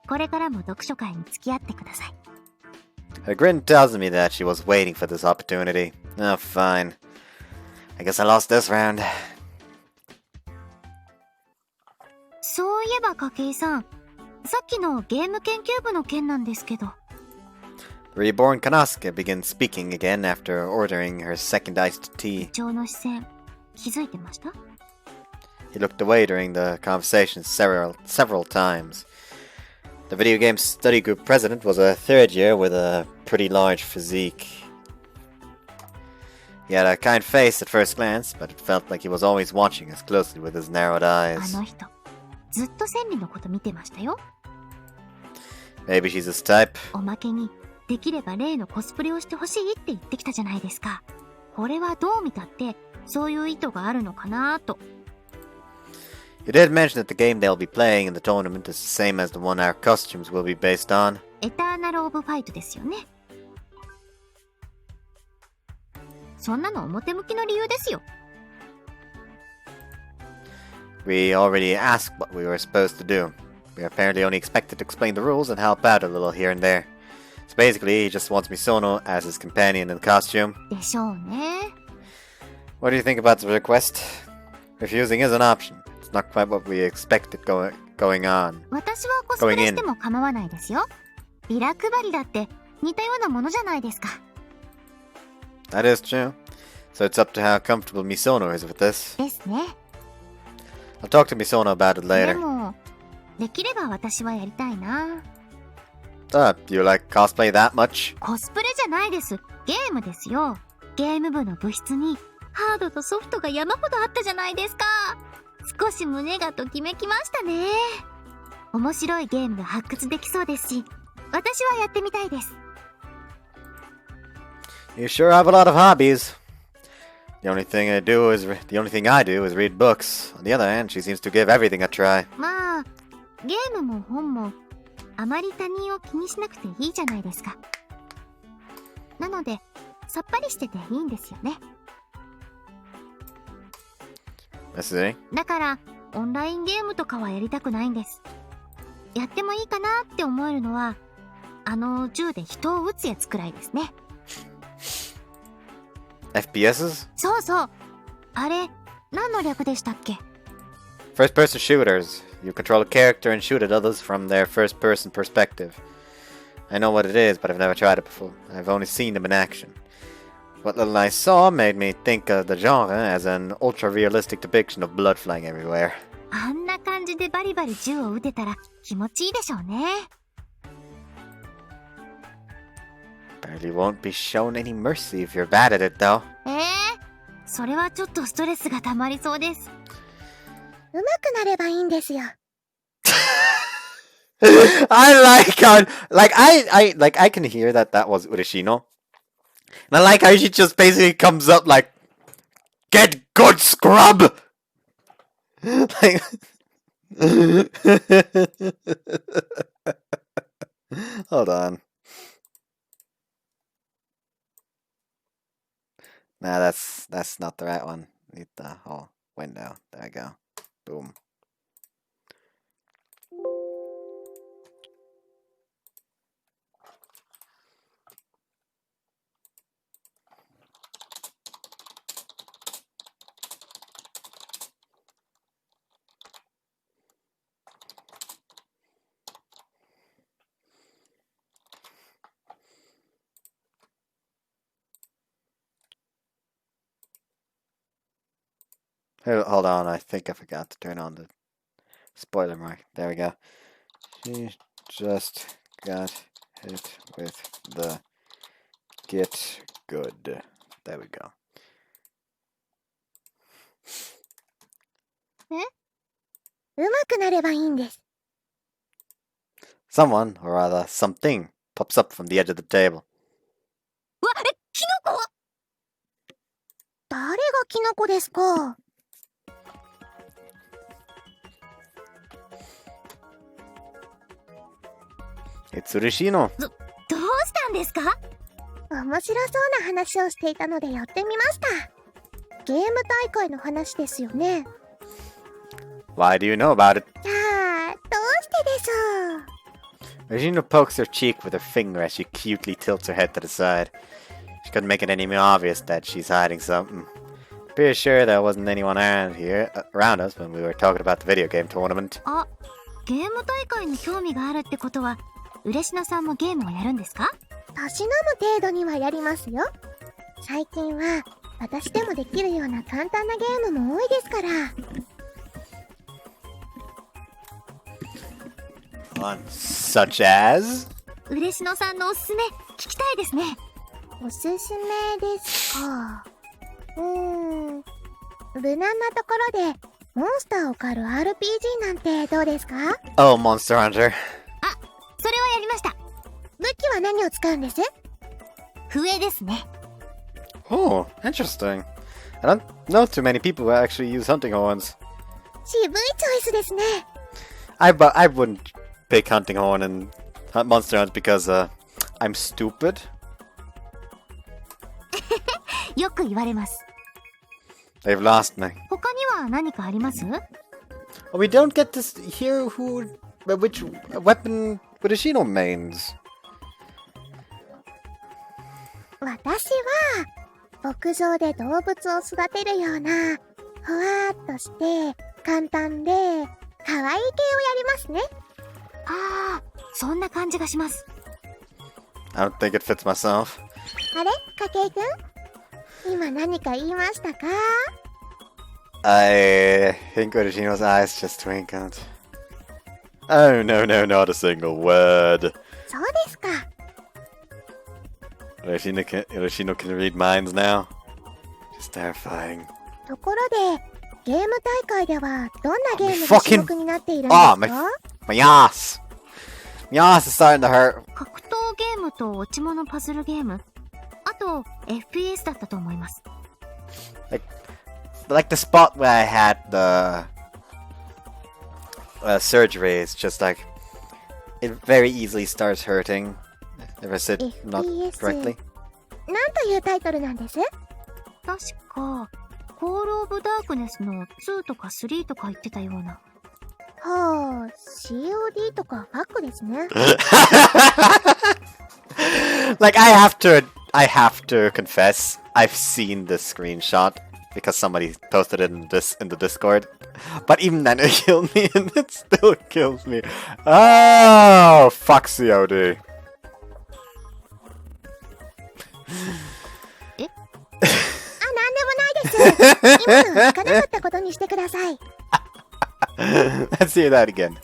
これからも読書会に付き合ってください。 Her grin tells me that she was waiting for this opportunity. Oh, fine. I guess I lost this round. そういえば筧さん、さっきのゲーム研究部の件なんですけど。 The reborn Kanosuke begins speaking again after ordering her second iced tea. 部長の視線気づいてました？ He looked away during the conversation several times. The video game study group president was a third year with a pretty large physique. He had a kind face at first glance, but it felt like he was always watching us closely with his narrowed あ eyes. の人ずっと千里のこと見てましたよ。 Maybe she's his type. おまけにできれば例のコスプレをしてほしいって言ってきたじゃないですか。これはどう見たってそういう意図があるのかなと。 You did mention that the game they'll be playing in the tournament is the same as the one our costumes will be based on. エターナル・オブ・ファイトですよね。そんなの表向きの理由ですよ。 We already asked what we were supposed to do. We are apparently only expected to explain the rules and help out a little here and there. So basically, he just wants Misono as his companion in costume. でしょうね。 What do you think about the request? Refusing is an option. It's not quite what we expected going on. 私はコスプレしても構わないですよ。ビラ配りだって似たようなものじゃないですか。 That is true. So it's up to how comfortable Misono is with this. ですね。 I'll talk to Misono about it で later. もできれば私はやりたいな。 Do you like cosplay that much? コスプレじゃないです。ゲームですよ。ゲーム部の部室にハードとソフトが山ほどあったじゃないですか。少し胸がときめきましたね。面白いゲームが発掘できそうですし、私はやってみたいです。 You sure have a lot of hobbies. The only thing I do is read books. On the other hand, she seems to give everything a try. まあ、ゲームも本もあまり他人を気にしなくていいじゃないですか。なので、さっぱりしてていいんですよね。I see. だから、オンラインゲームとかはやりたくないんです。やってもいいかなって思えるのは、銃で人を撃つやつくらいですね。FPSs? そうそう。あれ、何の略でしたっけ？ First person shooters. You control a character and shoot at others from their first-person perspective. I know what it is, but I've never tried it before. I've only seen them in action. What little I saw made me think of the genre as an ultra-realistic depiction of blood flying everywhere. あんな感じでバリバリ銃を撃てたら気持ちいいでしょうね。Barely won't be shown any mercy if you're bad at it, though. それはちょっとストレスが溜まりそうです。上手くなればいいんですよ。I like how, I can hear that was Ureshino. And I like how she just basically comes up like, "Get good, scrub!" Like, hold on. Nah, that's not the right one. Need the whole window. There we go. Boom. Hold on, I think I forgot to turn on the spoiler mark. There we go. She just got hit with the get good. There we go. 上手くなればいいんです。Someone, or rather something, pops up from the edge of the table. わ、キノコ？誰がキノコですか？ It's Ureshino. どうしたんですか？面白そうな話をしていたので寄ってみました。ゲーム大会の話ですよね。Why do you know about it? どうしてでしょう。 Ureshino pokes her cheek with her finger as she cutely tilts her head to the side. She couldn't make it any more obvious that she's hiding something. Pretty sure there wasn't anyone around us when we were talking about the video game tournament. あ、ゲーム大会に興味があるってことは、嬉野さんもゲームをやるんですか？たしなむ程度にはやりますよ。最近は私でもできるような簡単なゲームも多いですから。Such as? 嬉野さんのおすすめ聞きたいですね。おすすめですか。無難なところでモンスターを狩る RPG なんてどうですか？ Oh, Monster Hunter. それはやりました。武器は何を使うんです？笛ですね。Oh, interesting. I don't know too many people who actually use hunting horns. 渋いチョイスですね。I wouldn't pick hunting horn and hunt monster hunts because I'm stupid. よく言われます。They've lost me. 他には何かあります？ We don't get to hear which weapon Ureshino mains. 私は牧場で動物を育てるようなふわーっとして簡単で可愛い系をやりますね。ああ、そんな感じがします。I don't think it fits myself. あれ、筧くん、今何か言いましたか？ I think Ureshino's eyes just twinkled. Oh no, not a single word. そうですか。Ureshino can read minds now. Just terrifying. ところで、ゲーム大会ではどんなゲームが種目になっているんですか？ My ass! My ass is starting to hurt. 格闘ゲームと落ち物パズルゲーム、あと FPS だったと思います。Like the spot where I had the surgery is just like it very easily starts hurting if I sit not correctly. なんというタイトルなんです？確かコールオブダークネスの2とか3とか言ってたような。はあ、COD とかファックですね。Like I have to confess, I've seen this screenshot because somebody posted it in the Discord. But even then it killed me, and it still kills me. Oh, fuck COD. なんでもないです。今のは聞かなかったことにしてください。Let's hear that again.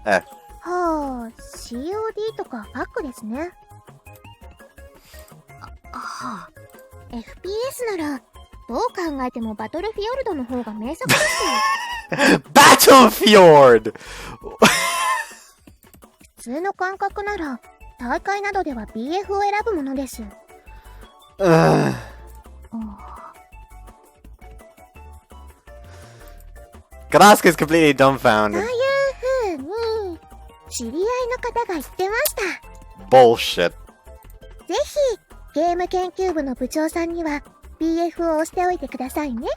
はあ、COD とかファックですね。はあ、 FPS なら、どう考えてもバトルフィヨルドの方が名作ですよ。Battlefjord! 普通の感覚なら、大会などでは BF を選ぶものです。Kanaska is completely dumbfounded. という風に、知り合いの方が言ってました。Bullshit. ぜひ、ゲーム研究部の部長さんには BF を押しておいてくださいね。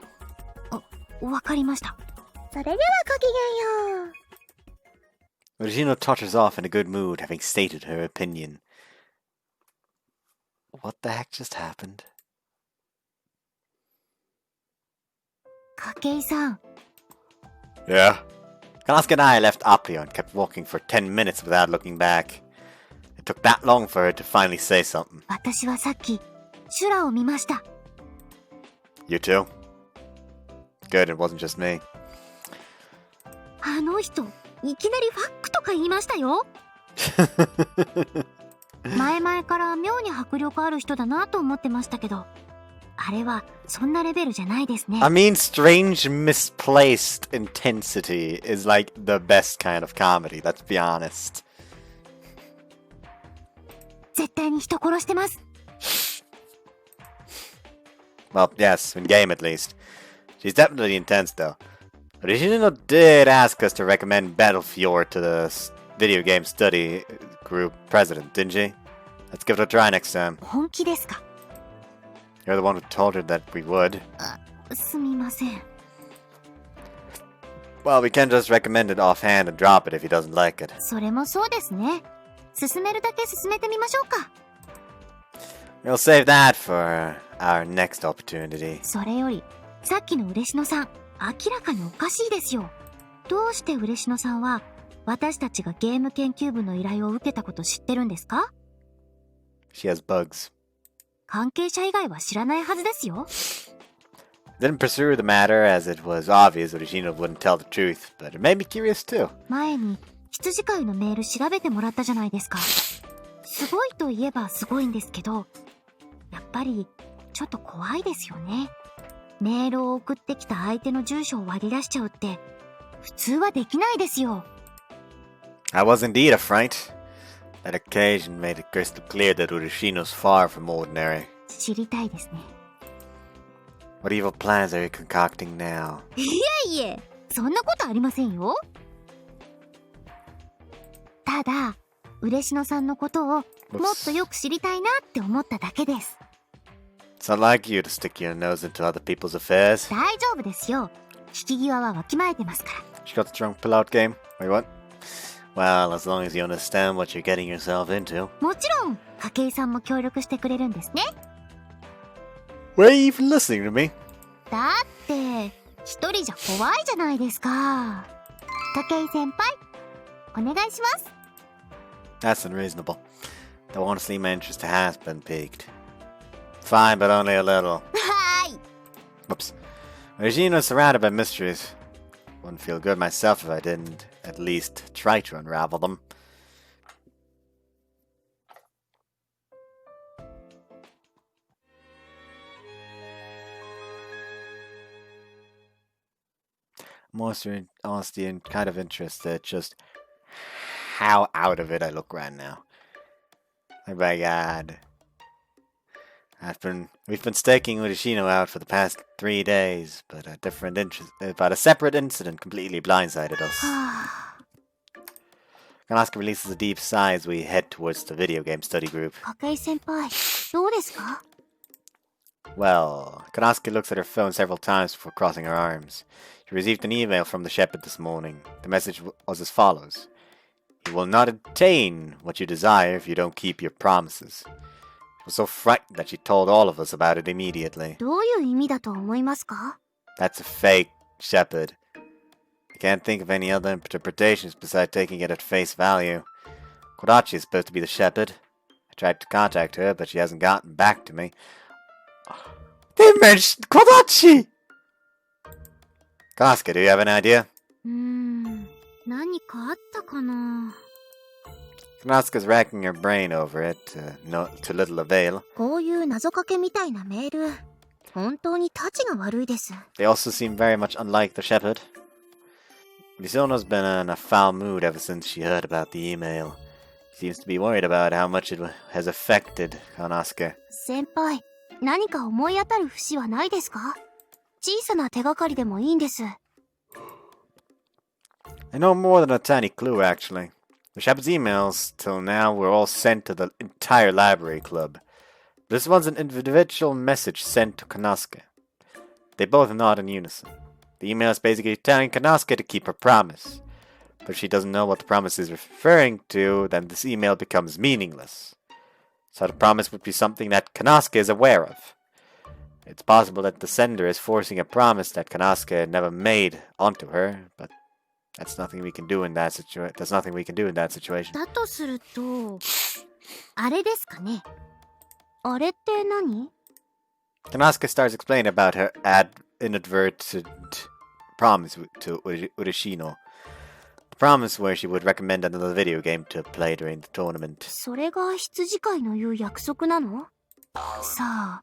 わかりました。それではごきげんよう。 Ureshino totters off in a good mood, having stated her opinion. What the heck just happened? 筧さん、 Yeah? Kanaska and I left Apio and kept walking for 10 minutes without looking back. It took that long for her to finally say something. 私はさっき修羅を見ました。 You too? Good, it wasn't just me. あの人、いきなりファックとか言いましたよ。前々から妙に迫力ある人だなと思ってましたけど、あれはそんなレベルじゃないですね。I mean, strange misplaced intensity is like the best kind of comedy, let's be honest. 絶対に人殺してます。 Well, yes, in game at least. She's definitely intense though. Ureshino did ask us to recommend Battlefjord to the video game study group president, didn't she? Let's give it a try next time. 本気ですか？ You're the one who told her that we would. すみません。 Well, we can't just recommend it offhand and drop it if he doesn't like it. それもそうですね。進めるだけ進めてみましょうか。 We'll save that for our next opportunity. それより、さっきの嬉野さん、明らかにおかしいですよ。どうして嬉野さんは、私たちがゲーム研究部の依頼を受けたこと知ってるんですか？ She has bugs. 関係者以外は知らないはずですよ。 Didn't pursue the matter as it was obvious that Ureshino wouldn't tell the truth, but it made me curious too. 前に、羊飼いのメール調べてもらったじゃないですか。すごいといえばすごいんですけど、やっぱり、ちょっと怖いですよね。メールを送ってきた相手の住所を割り出しちゃうって、普通はできないですよ。 I was indeed a fright. That occasion made it crystal clear that Ureshino's far from ordinary. 知りたいですね。 What evil plans are you concocting now? いえ、そんなことありませんよ。ただ、嬉野さんのことをもっとよく知りたいなって思っただけです。 It's not like you to stick your nose into other people's affairs. 大丈夫ですよ。引き際はわきまえてますから。 She got the drunk pullout game? Wait, what? Well, as long as you understand what you're getting yourself into. もちろん、筧さんも協力してくれるんですね。Were you even listening to me? だって、一人じゃ怖いじゃないですか。筧先輩、お願いします。 That's unreasonable. Though honestly, my interest has been piqued. Fine, but only a little. はーい。 Whoops. Ureshino is surrounded by mysteries. Wouldn't feel good myself if I didn't at least try to unravel them. Mostly honesty and kind of interested just how out of it I look right now. Oh my god. We've been staking Ureshino out for the past 3 days, but a separate incident completely blindsided us. は Kanaska releases a deep sigh as we head towards the video game study group. あ、筧先輩、どうですか？ Well, Kanaska looks at her phone several times before crossing her arms. She received an email from the shepherd this morning. The message was as follows. You will not attain what you desire if you don't keep your promises. was so frightened that she told all of us about it immediately. どういう意味だと思いますか？ That's a fake shepherd. I can't think of any other interpretations besides taking it at face value. Kodachi is supposed to be the shepherd. I tried to contact her, but she hasn't gotten back to me. They mentioned Kodachi! Kasuke, do you have an idea? 何かあったかな。 Kasuke's racking her brain over it, to little avail. こういう謎かけみたいなメール、本当にタチが悪いです。 They also seem very much unlike the shepherd. Misono's been in a foul mood ever since she heard about the email. She seems to be worried about how much it has affected Kanosuke. 先輩、何か思い当たる節はないですか？小さな手がかりでもいいんです。 I know more than a tiny clue, actually. The shepherd's emails, till now, were all sent to the entire library club. This one's an individual message sent to Kanosuke. They both nod in unison. The email is basically telling Kanosuke to keep her promise. But if she doesn't know what the promise is referring to, then this email becomes meaningless. So the promise would be something that Kanosuke is aware of. It's possible that the sender is forcing a promise that Kanosuke never made onto her, but that's nothing we can do in that situation. だとすると、あれですかね。あれって何？ Kanosuke starts explaining about her inadvertent promise to Ureshino. The promise where she would recommend another video game to play during the tournament. それが羊飼いの言う約束なの？さあ。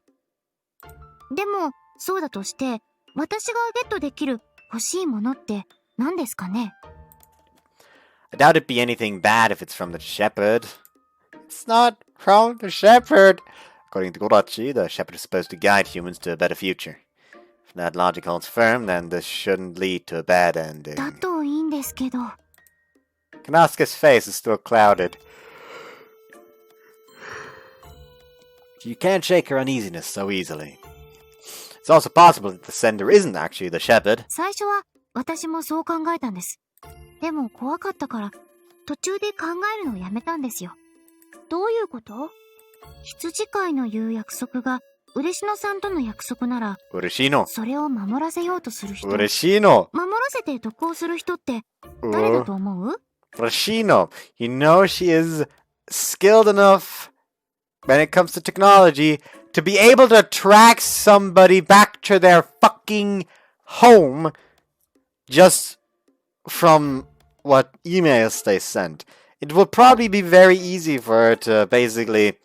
でも、そうだとして、私がゲットできる欲しいものって何ですかね？ I doubt it'd be anything bad if it's from the shepherd. It's not from the shepherd. According to Kodachi, the shepherd is supposed to guide humans to a better future. If that logic holds firm, then this shouldn't lead to a bad ending. だといいんですけど。Kanosuke's face is still clouded. You can't shake her uneasiness so easily. It's also possible that the sender isn't actually the shepherd. 最初は私もそう考えたんです。でも怖かったから途中で考えるのをやめたんですよ。どういうこと？羊飼いの言う約束が嬉野さんとの約束なら、Ureshino. それを守らせようとする人。Ureshino. 守らせて得をする人って誰だと思う？ Ureshino. You know she is skilled enough when it comes to technology to be able to track somebody back to their fucking home just from what emails they sent. It would probably be very easy for her to basically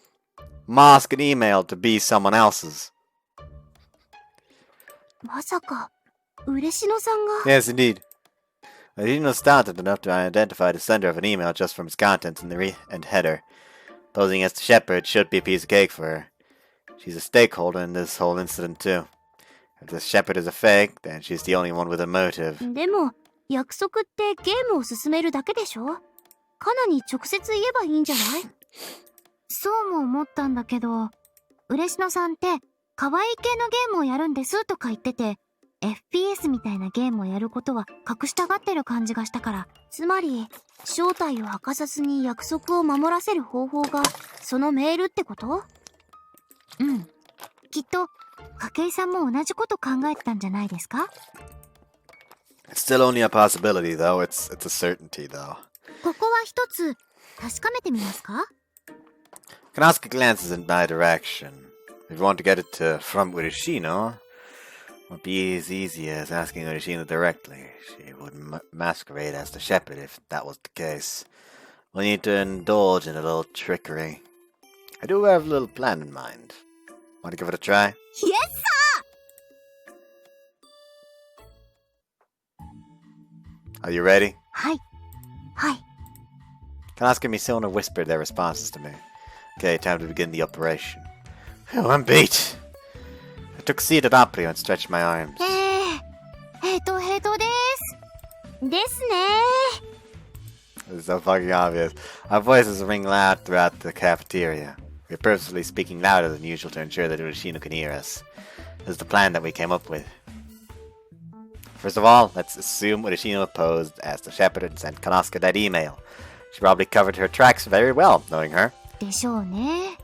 mask an email to be someone else's. まさか、嬉野さんが。 Yes, indeed. Ureshino's talented enough to identify the sender of an email just from its contents and header. Posing as the shepherd should be a piece of cake for her. She's a stakeholder in this whole incident too. If the shepherd is a fake, then she's the only one with a motive. でも、約束ってゲームを進めるだけでしょ？カナに直接言えばいいんじゃない？そうも思ったんだけど、嬉野さんって可愛い系のゲームをやるんですとか言ってて、FPS みたいなゲームをやることは隠したがってる感じがしたから、つまり正体を明かさずに約束を守らせる方法がそのメールってこと？うん。きっと筧さんも同じこと考えてたんじゃないですか？ It's still only a possibility, though. It's a certainty, though. ここは一つ確かめてみますか？ Kanosuke glances in my direction. If you want to get it from Ureshino, it would be as easy as asking Ureshino directly. She would masquerade as the shepherd if that was the case. We'll need to indulge in a little trickery. I do have a little plan in mind. Want to give it a try? Yes, sir! Are you ready? はい。はい。 Kanosuke and Misono whispered their responses to me. Okay, time to begin the operation. Oh, I'm beat. I took a seat at Aprio and stretched my arms. ヘトです。ですね。 It's so fucking obvious. Our voices ring loud throughout the cafeteria. We're purposefully speaking louder than usual to ensure that Ureshino can hear us. This is the plan that we came up with. First of all, let's assume Ureshino posed as the shepherd and sent Kanosuke that email. She probably covered her tracks very well, knowing her. でしょうね。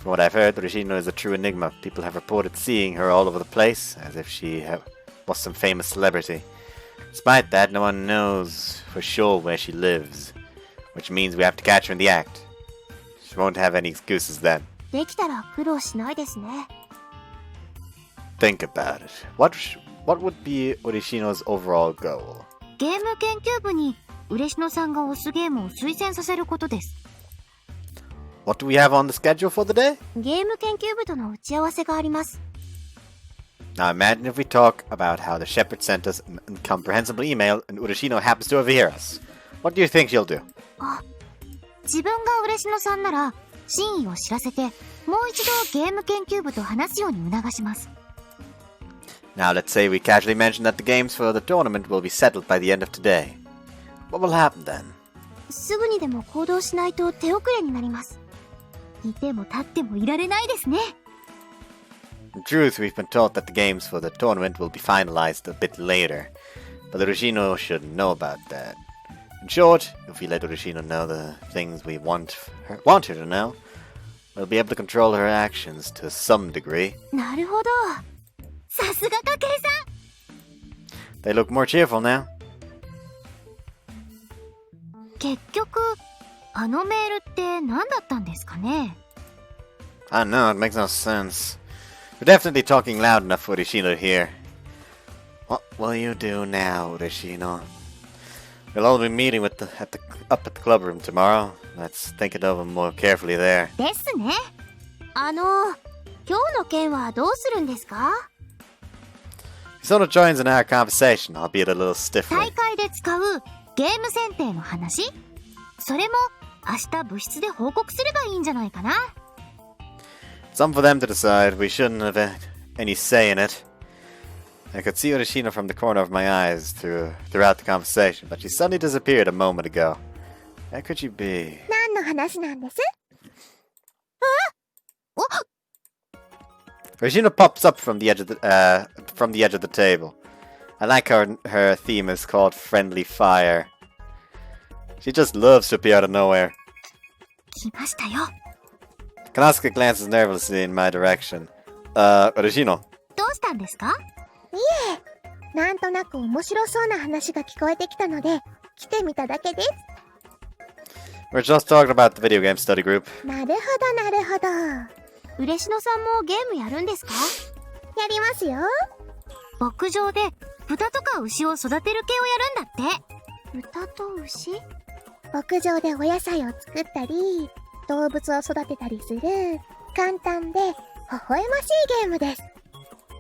From what I've heard, Ureshino is a true enigma. People have reported seeing her all over the place, as if she was some famous celebrity. Despite that, no one knows for sure where she lives, which means we have to catch her in the act. She won't have any excuses then. できたら苦労しないですね。 Think about it. What would be Ureshino's overall goal? ゲーム研究部に嬉野さんが推すゲームを推薦させることです。 What do we have on the schedule for the day? ゲーム研究部との打ち合わせがあります。 Now imagine if we talk about how the shepherd sent us an incomprehensible email and Ureshino happens to overhear us. What do you think she'll do? 自分が嬉野さんなら真意を知らせて、もう一度ゲーム研究部と話すように促します。 Now let's say we casually mention that the games for the tournament will be settled by the end of today. What will happen then? すぐにでも行動しないと手遅れになります。いても立ってもいられないですね。 In truth, we've been told that the games for the tournament will be finalized a bit later, but Ureshino shouldn't know about that. In short, if we let Ureshino know the things we want her to know, we'll be able to control her actions to some degree. なるほど。さすが家計さん。 They look more cheerful now. 結局、あのメールって何だったんですかね。 I know, it makes no sense. We're definitely talking loud enough for Ureshino to hear. What will you do now, Ureshino? We'll all be meeting up at the club room tomorrow. Let's think it over more carefully there. ですね。今日の件はどうするんですか？ Sono joins in our conversation, albeit a little 大 stiffly. 会で使うゲーム選定の話？それも明日部室で報告すればいいんじゃないかな。 Some for them to decide. We shouldn't have any say in it. I could see Ureshino from the corner of my eyes throughout the conversation, but she suddenly disappeared a moment ago. Where could she be? 何の話なんです？ Ureshino pops up from the edge of the table. I like how her theme is called Friendly Fire. She just loves to appear out of nowhere. 来ましたよ。 Kanosuke glances nervously in my direction. Ureshino. どうしたんですか？なんとなく面白そうな話が聞こえてきたので、来てみただけです。 We're just talking about the video game study group. なるほどなるほど。嬉野さんもゲームやるんですか？やりますよ。牧場で豚とか牛を育てる系をやるんだって。豚と牛？牧場でお野菜を作ったり、動物を育てたりする、簡単で微笑ましいゲームです。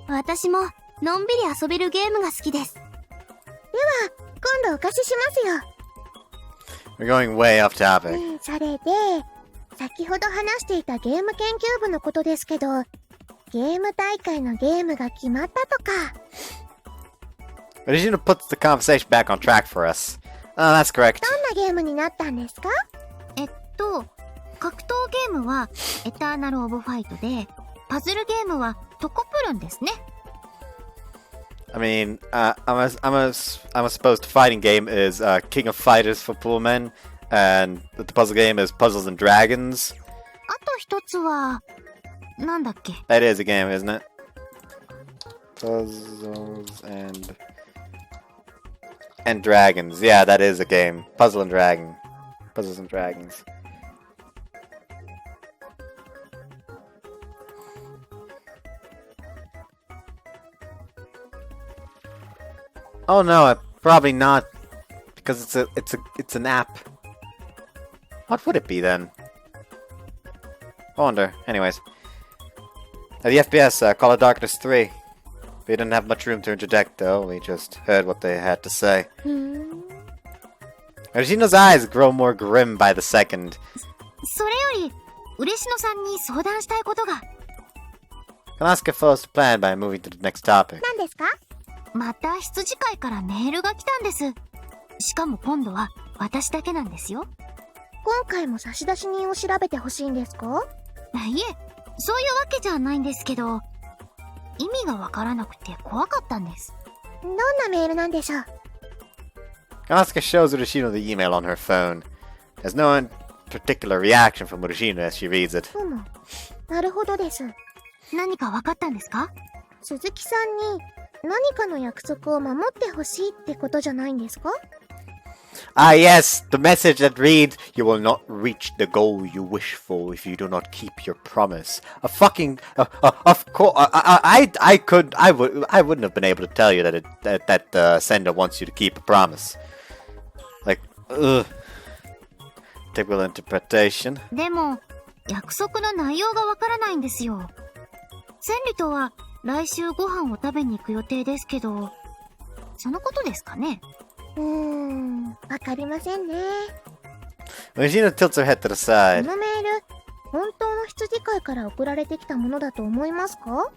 私ものんびり遊べるゲームが好きです。では、今度お貸ししますよ。 We're going way off topic. それで、先ほど話していたゲーム研究部のことですけど、ゲーム大会のゲームが決まったとか。Ureshino puts the conversation back on track for us. That's correct. どんなゲームになったんですか？格闘ゲームはエターナルオブファイトで、パズルゲームはトコプルンですね。I mean, I'm supposed fighting game is King of Fighters for poor men, and the puzzle game is Puzzles and Dragons. あと一つは、なんだっけ？ That is a game, isn't it? Puzzles and Dragons. Yeah, that is a game. Puzzles and Dragons. Oh no, probably not, because it's an app. What would it be then? I wonder. Anyways, the FPS Call of Darkness 3. We didn't have much room to interject though. We just heard what they had to say. Ureshino's eyes grow more grim by the second. それより、嬉野さんに相談したいことが。 Kanosuke follows the plan by moving to the next topic. 何ですか？また羊飼いからメールが来たんです。しかも今度は私だけなんですよ。今回も差出人を調べてほしいんですか？いえ、そういうわけじゃないんですけど、意味がわからなくて怖かったんです。どんなメールなんでしょう？ Kanosuke shows Ureshino the email on her phone. There's no particular reaction from Ureshino as she reads it. なるほどです。何か分かったんですか？鈴木さんに何かの約束を守ってほしいってことじゃないんですか？ Ah, yes, the message that reads, "You will not reach the goal you wish for if you do not keep your promise." A fucking, of course, I wouldn't have been able to tell you that the sender wants you to keep a promise. Like, typical interpretation. でも約束の内容がわからないんですよ。千里とは来週ご飯を食べに行く予定ですけど、そのことですかね？わかりませんね。Ureshino tilts her head to the こ side. のメール、本当の羊飼いから送られてきたものだと思いますか？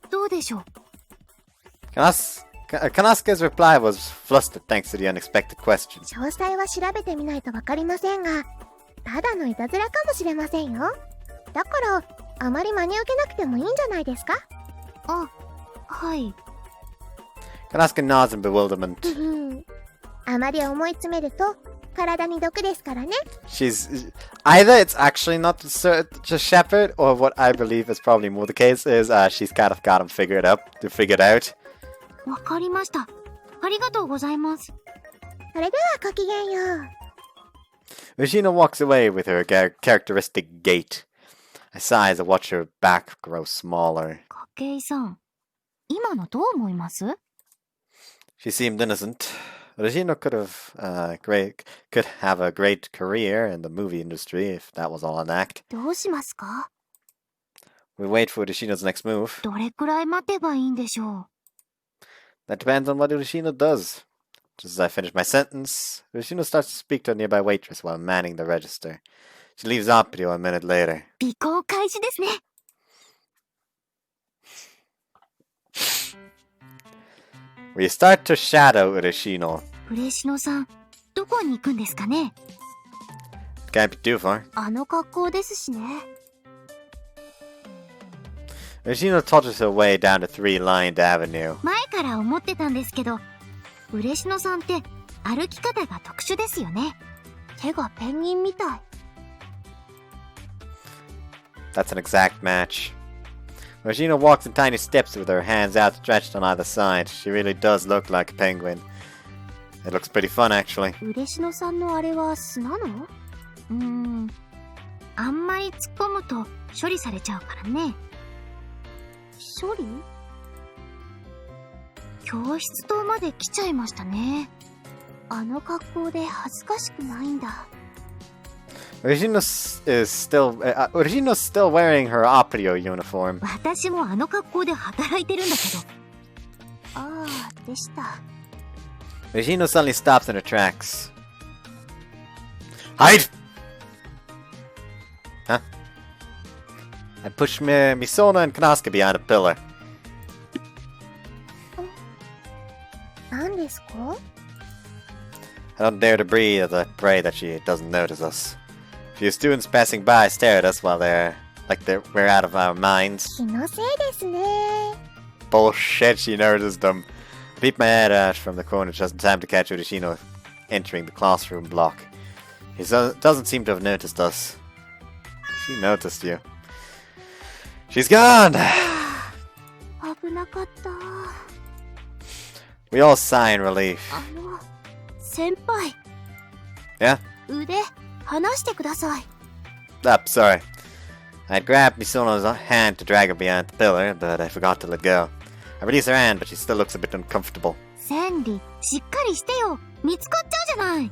どうでしょう。Kanosuke's reply was flustered thanks to the unexpected question. 詳細は調べてみないとわかりませんが、ただのいたずらかもしれませんよ。だから、あまり真に受けなくてもいいんじゃないですか？あ、はい。Kanosuke nods in bewilderment. あまり思い詰めると、体に毒ですからね。She's either it's actually not the shepherd, or what I believe is probably more the case is she's kind of got him figured out. わかりました。ありがとうございます。それではごきげんよう。Ureshino walks away with her characteristic gait. I sigh as I watch her back grow smaller. 筧さん、今のどう思います？ She seemed innocent. Ureshino could have a great career in the movie industry if that was all an act. どうしますか？ We wait for Ureshino's next move. どれくらい待てばいいんでしょう。 That depends on what Ureshino does. Just as I finish my sentence, Ureshino starts to speak to a nearby waitress while manning the register. She leaves Oprio a minute later. 尾行開始ですね。We start to shadow Ureshino. 嬉野さん、どこに行くんですかね？ Can't be too far. あの格好ですしね。Ureshino totters her way down the three-lined avenue. 前から思ってたんですけど、嬉野さんって歩き方が特殊ですよね。手がペンギンみたい。That's an exact match. Ureshino walks in tiny steps with her hands outstretched on either side. She really does look like a penguin. It looks pretty fun, actually. 嬉野さんのあれは素なの？あんまり突っ込むと処理されちゃうからね。処理？教室棟まで来ちゃいましたね。あの格好で恥ずかしくないんだ。Ureshino's still wearing her Oprio uniform. 私もあの格好で働いてるんだけど。ああ、でした。Ureshino suddenly stops in her tracks. Hide! Huh? I push Misono and Kanosuke behind a pillar. 何ですか？ I don't dare to breathe as I pray that she doesn't notice us. A few students passing by stare at us while we're out of our minds. 気のせいですね。 Bullshit, she noticed them. I peep my head out from the corner just in time to catch Ureshino entering the classroom block. He doesn't seem to have noticed us. She noticed you. She's gone! 危なかった。We all sigh in relief. 先輩。Yeah? 腕、離してください。Sorry. I grabbed Misono's hand to drag her behind the pillar, but I forgot to let go. I release her hand, but she still looks a bit uncomfortable. 千里、しっかりしてよ。見つかっちゃうじゃない。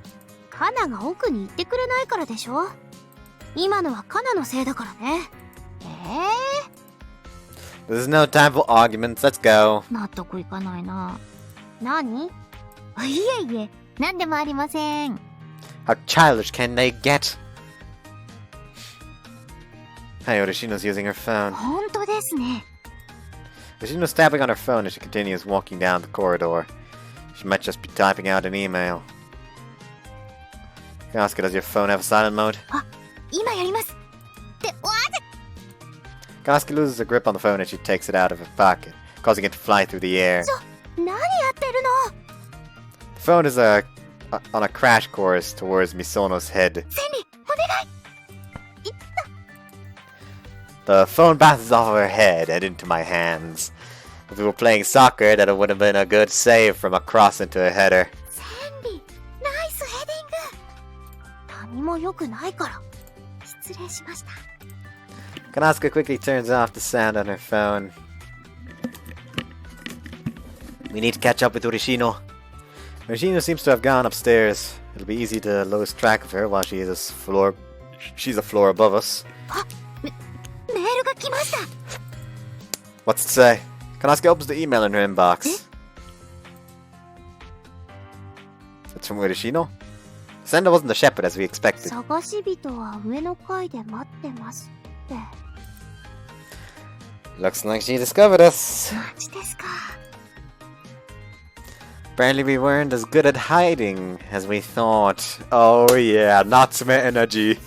カナが奥に行ってくれないからでしょ。今のはカナのせいだからね。There's no time for arguments. Let's go. 納得いかないな。何？いえいえ、何でもありません。How childish can they get? Hey, Ureshino's using her phone. 本当ですね。Ureshino's tapping on her phone as she continues walking down the corridor. She might just be typing out an email. Kanosuke, does your phone have a silent mode? あ、今やります。って、わー！ Kanosuke loses her grip on the phone as she takes it out of her pocket, causing it to fly through the air. 何やってるの？ The phone is on a crash course towards Misono's head. 千里、お願い。The phone bounces off of her head and into my hands. If we were playing soccer, that would have been a good save from a cross into a header. センリ、ナイスヘディング。何も良くないから。失礼しました。Kanosuke quickly turns off the sound on her phone. We need to catch up with Ureshino. Ureshino seems to have gone upstairs. It'll be easy to lose track of her while she's a floor above us. メールが来ました。What's it say? Kanosuke opens the email in her inbox. It's from Ureshino? Sender wasn't the shepherd as we expected. 探し人は上の階で待ってますって。Looks like she discovered us. マジですか。Apparently we weren't as good at hiding as we thought. Oh yeah, Natsume energy.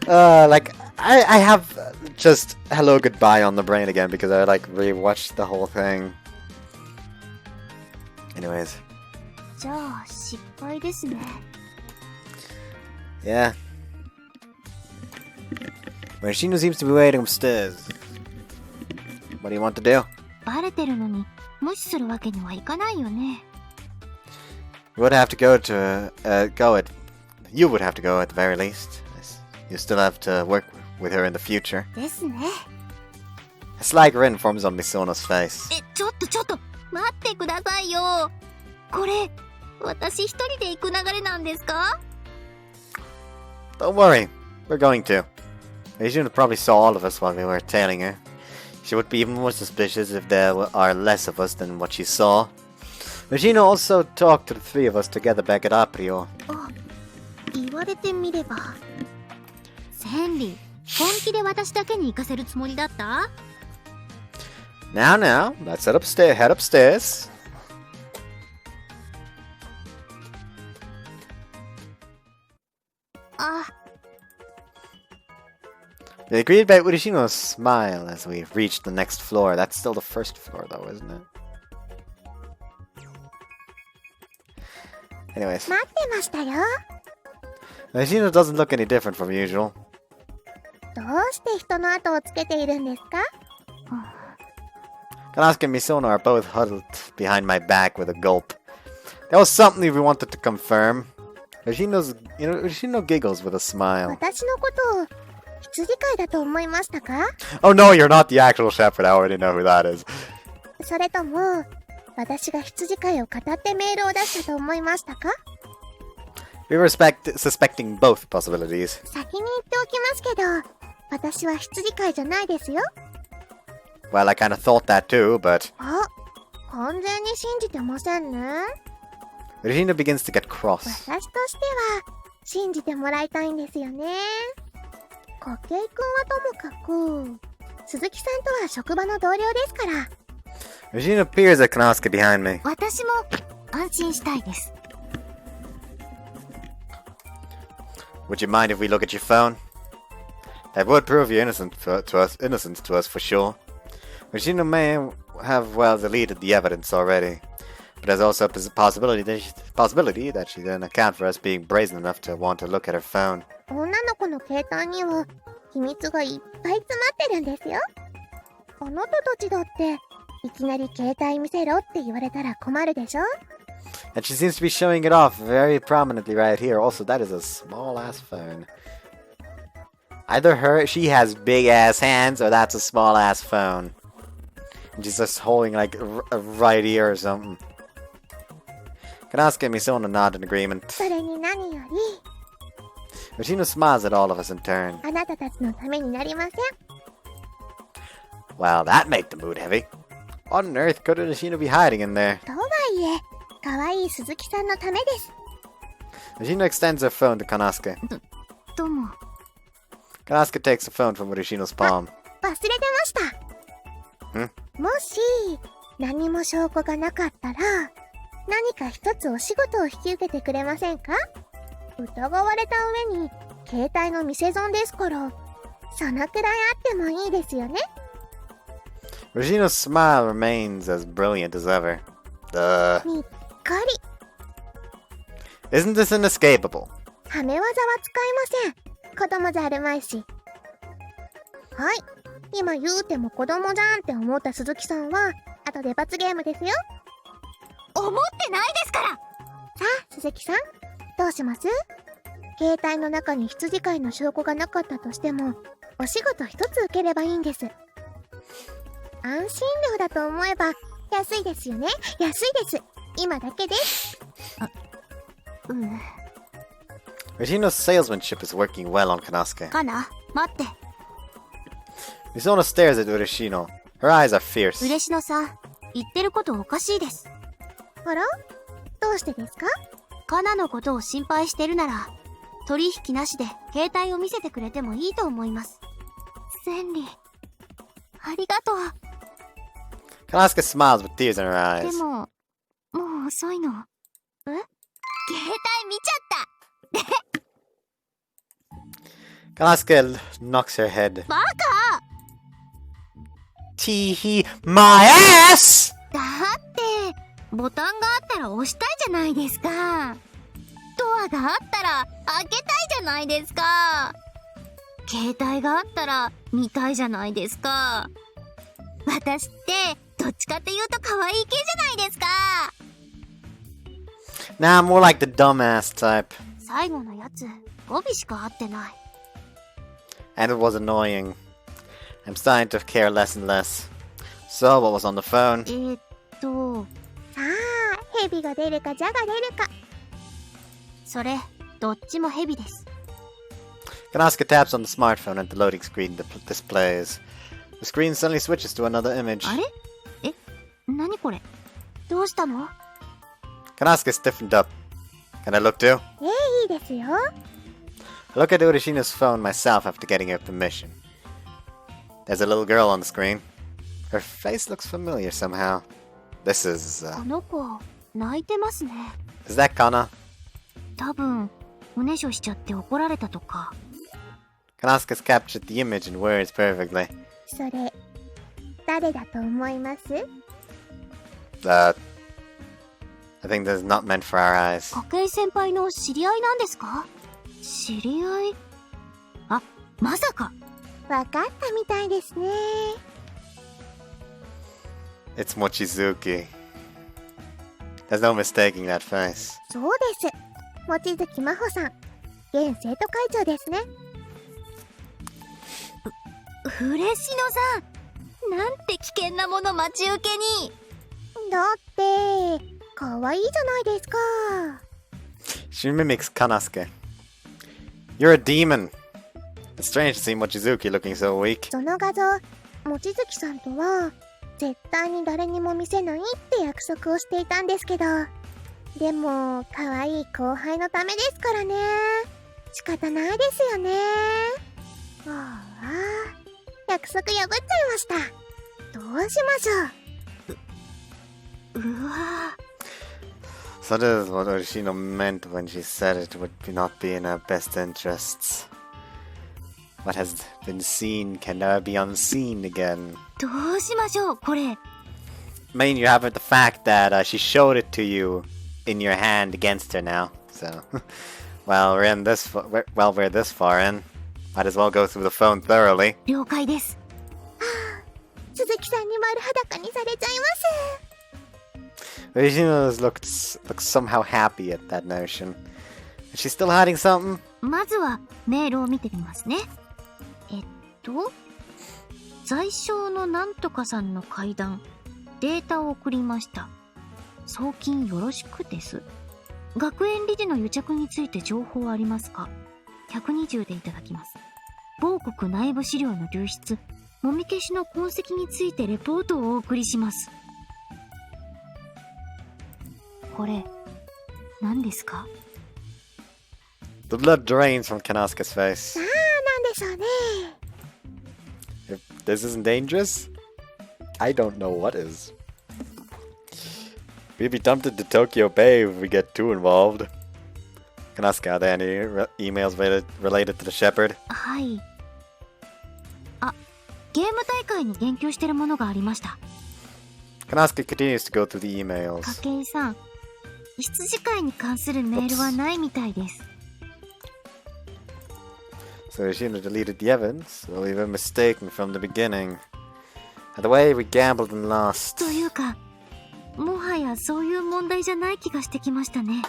Like, I have just hello goodbye on the brain again because I like rewatched the whole thing. Anyways. じゃあ失敗ですね。Yeah. Ureshino seems to be waiting upstairs. What do you want to do? バレてるのに無視するわけにはいかないよね。You would have to go at the very least. You still have to work with her in the future. ですね。A sly grin forms on Misono's face. ちょっと待ってくださいよ。これ私一人で行く流れなんですか？ Don't worry, we're going to. Ureshino probably saw all of us while we were tailing her. She would be even more suspicious if there are less of us than what she saw. Ureshino also talked to the three of us together back at Aprio. あ、言われてみれば。センリ、本気で私だけに行かせるつもりだった？ Now, let's head upstairs. We agreed about Ureshino's smile as we reached the next floor. That's still the first floor though, isn't it? Anyways. 待ってましたよ。 Ureshino doesn't look any different from usual. どうして人の後をつけているんですか？ Kanosuke and Misono are both huddled behind my back with a gulp. That was something we wanted to confirm. Ureshino giggles with a smile. 私のことを羊飼いだと思いましたか？ Oh no, you're not the actual shepherd. I already know who that is. それとも私が羊飼いを語ってメールを出したと思いましたか？ We were suspecting both possibilities. 先に言っておきますけど、私は羊飼いじゃないですよ。 Well, I kind of thought that too, but... あ、完全に信じてませんね。 Ureshino begins to get cross. 私としては信じてもらいたいんですよね。コケイ君はともかく、鈴木さんとは職場の同僚ですから。 Ureshino peers at Kanosuke behind me. 私も安心したいです。 Would you mind if we look at your phone? That would prove your innocence to us for sure. Ureshino may have well deleted the evidence already, but there's also a possibility that she didn't account for us being brazen enough to want to look at her phone. 女の子の携帯には秘密がいっぱい詰まってるんですよ。あなたたちだっていきなり携帯見せろって言われたら困るでしょ？ And she seems to be showing it off very prominently right here. Also, that is a small-ass phone. Either she has big-ass hands, or that's a small-ass phone. And she's just holding, like, a right ear or something. Kanosuke and Misono nod in agreement. それに何より Ureshino smiles at all of us in turn. あなたたちのためになりません。 Well, that made the mood heavy. What on earth could Ureshino be hiding in there? とはいえ、可愛い鈴木さんのためです。 Ureshino extends her phone to Kanosuke. どうも。 Kanosuke takes the phone from Ureshino's palm. 忘れてました。もし何も証拠がなかったら、何か一つお仕事を引き受けてくれませんか？疑われた上に携帯の見せ損ですから、そのくらいあってもいいですよね。 Ureshino's smile remains as brilliant as ever. Duh. にっこり。 Isn't this inescapable? はめ技は使いません。子供じゃあるまいし。はい。今言うても子供じゃんって思った鈴木さんは、後で罰ゲームですよ。思ってないですから。さあ、鈴木さん、どうします？携帯の中に羊飼いの証拠がなかったとしても、お仕事一つ受ければいいんです。安心料だと思えば、安いですよね。安いです。今だけです。Ureshino's salesmanship is working well on Kanosuke. かな、待って。 Misono stares at Ureshino. Her eyes are fierce. 嬉野さん、言ってることおかしいです。あら？どうしてですか？カナのことを心配してるなら、取引なしで携帯を見せてくれてもいいと思います。千里、ありがとう。 Kanosuke smiles with tears in her で eyes. も、もう遅いの。携帯見ちゃった。 Kanosuke knocks her head. バカ！ Tee-hee, my ass! だってボタンがあったら押したいじゃないですか。ドアがあったら開けたいじゃないですか。携帯があったら見たいじゃないですか。私ってどっちかっていうと可愛い系じゃないですか。 Nah, more like the dumbass type. 最後のやつ語尾しか合ってない。 And it was annoying. I'm starting to care less and less. So, what was on the phone? さあ、ヘビが出るかジャが出るか。それどっちもヘビです。 Kanosuke taps on the smartphone and the loading screen displays. The screen suddenly switches to another image. あれ？何これ？どうしたの？ Kanosuke stiffened up. Can I look too? いいですよ。I look at Ureshino's phone myself after getting her permission. There's a little girl on the screen. Her face looks familiar somehow. This is, この子泣いてますね。 is that Kana? 多分おねしょしちゃって怒られたとか。 Kanosuke's captured the image and words perfectly. それ、誰だと思います？ I think this is not meant for our eyes. 筧先輩の知り合いなんですか？知り合い？あ、まさか。わかったみたいですね。It's Mochizuki. There's no mistaking that face. そうです。望月真帆さん、現生徒会長ですね。嬉野さん、なんて危険なもの待ち受けに。だって可愛いじゃないですか。 She mimics Kanosuke. You're a demon. It's strange to see Mochizuki looking so weak. その画像、望月さんとは絶対に誰にも見せないって約束をしていたんですけど、でも可愛い後輩のためですからね。仕方ないですよね。ああ、約束破っちゃいました。どうしましょう。うわ。 So this is what Ureshino meant when she said it would not be in her best interests. What has been seen can never be unseen again. どうしましょうこれ。 I mean, you have the fact that she showed it to you in your hand against her now. So, well, we're this far in. Might as well go through the phone thoroughly. 了解です。鈴木さんに丸裸にされちゃいます。 Ureshino looks somehow happy at that notion. Is she still hiding something? まずはメールを見てみますね。在商のなんとかさんの階段、データを送りました。送金よろしくです。学園理事の癒着について情報ありますか？120でいただきます。某国内部資料の流出、もみ消しの痕跡についてレポートをお送りします。これ、何ですか？ The blood drains from Kanosuke's face. さあ、なんでしょうね。 If this isn't dangerous, I don't know what is. We'd be tempted to Tokyo Bay if we get too involved. Kanosuke, are there any emails related to the shepherd? はい。あ、ゲーム大会に言及してるものがありました。 Kanosuke continues to go through the emails. 筧さん、羊飼いに関するメールはないみたいです。So Ureshino deleted the evidence, so we were mistaken from the beginning. And the way we gambled and lost. というか、もはやそういう問題じゃない気がしてきましたね。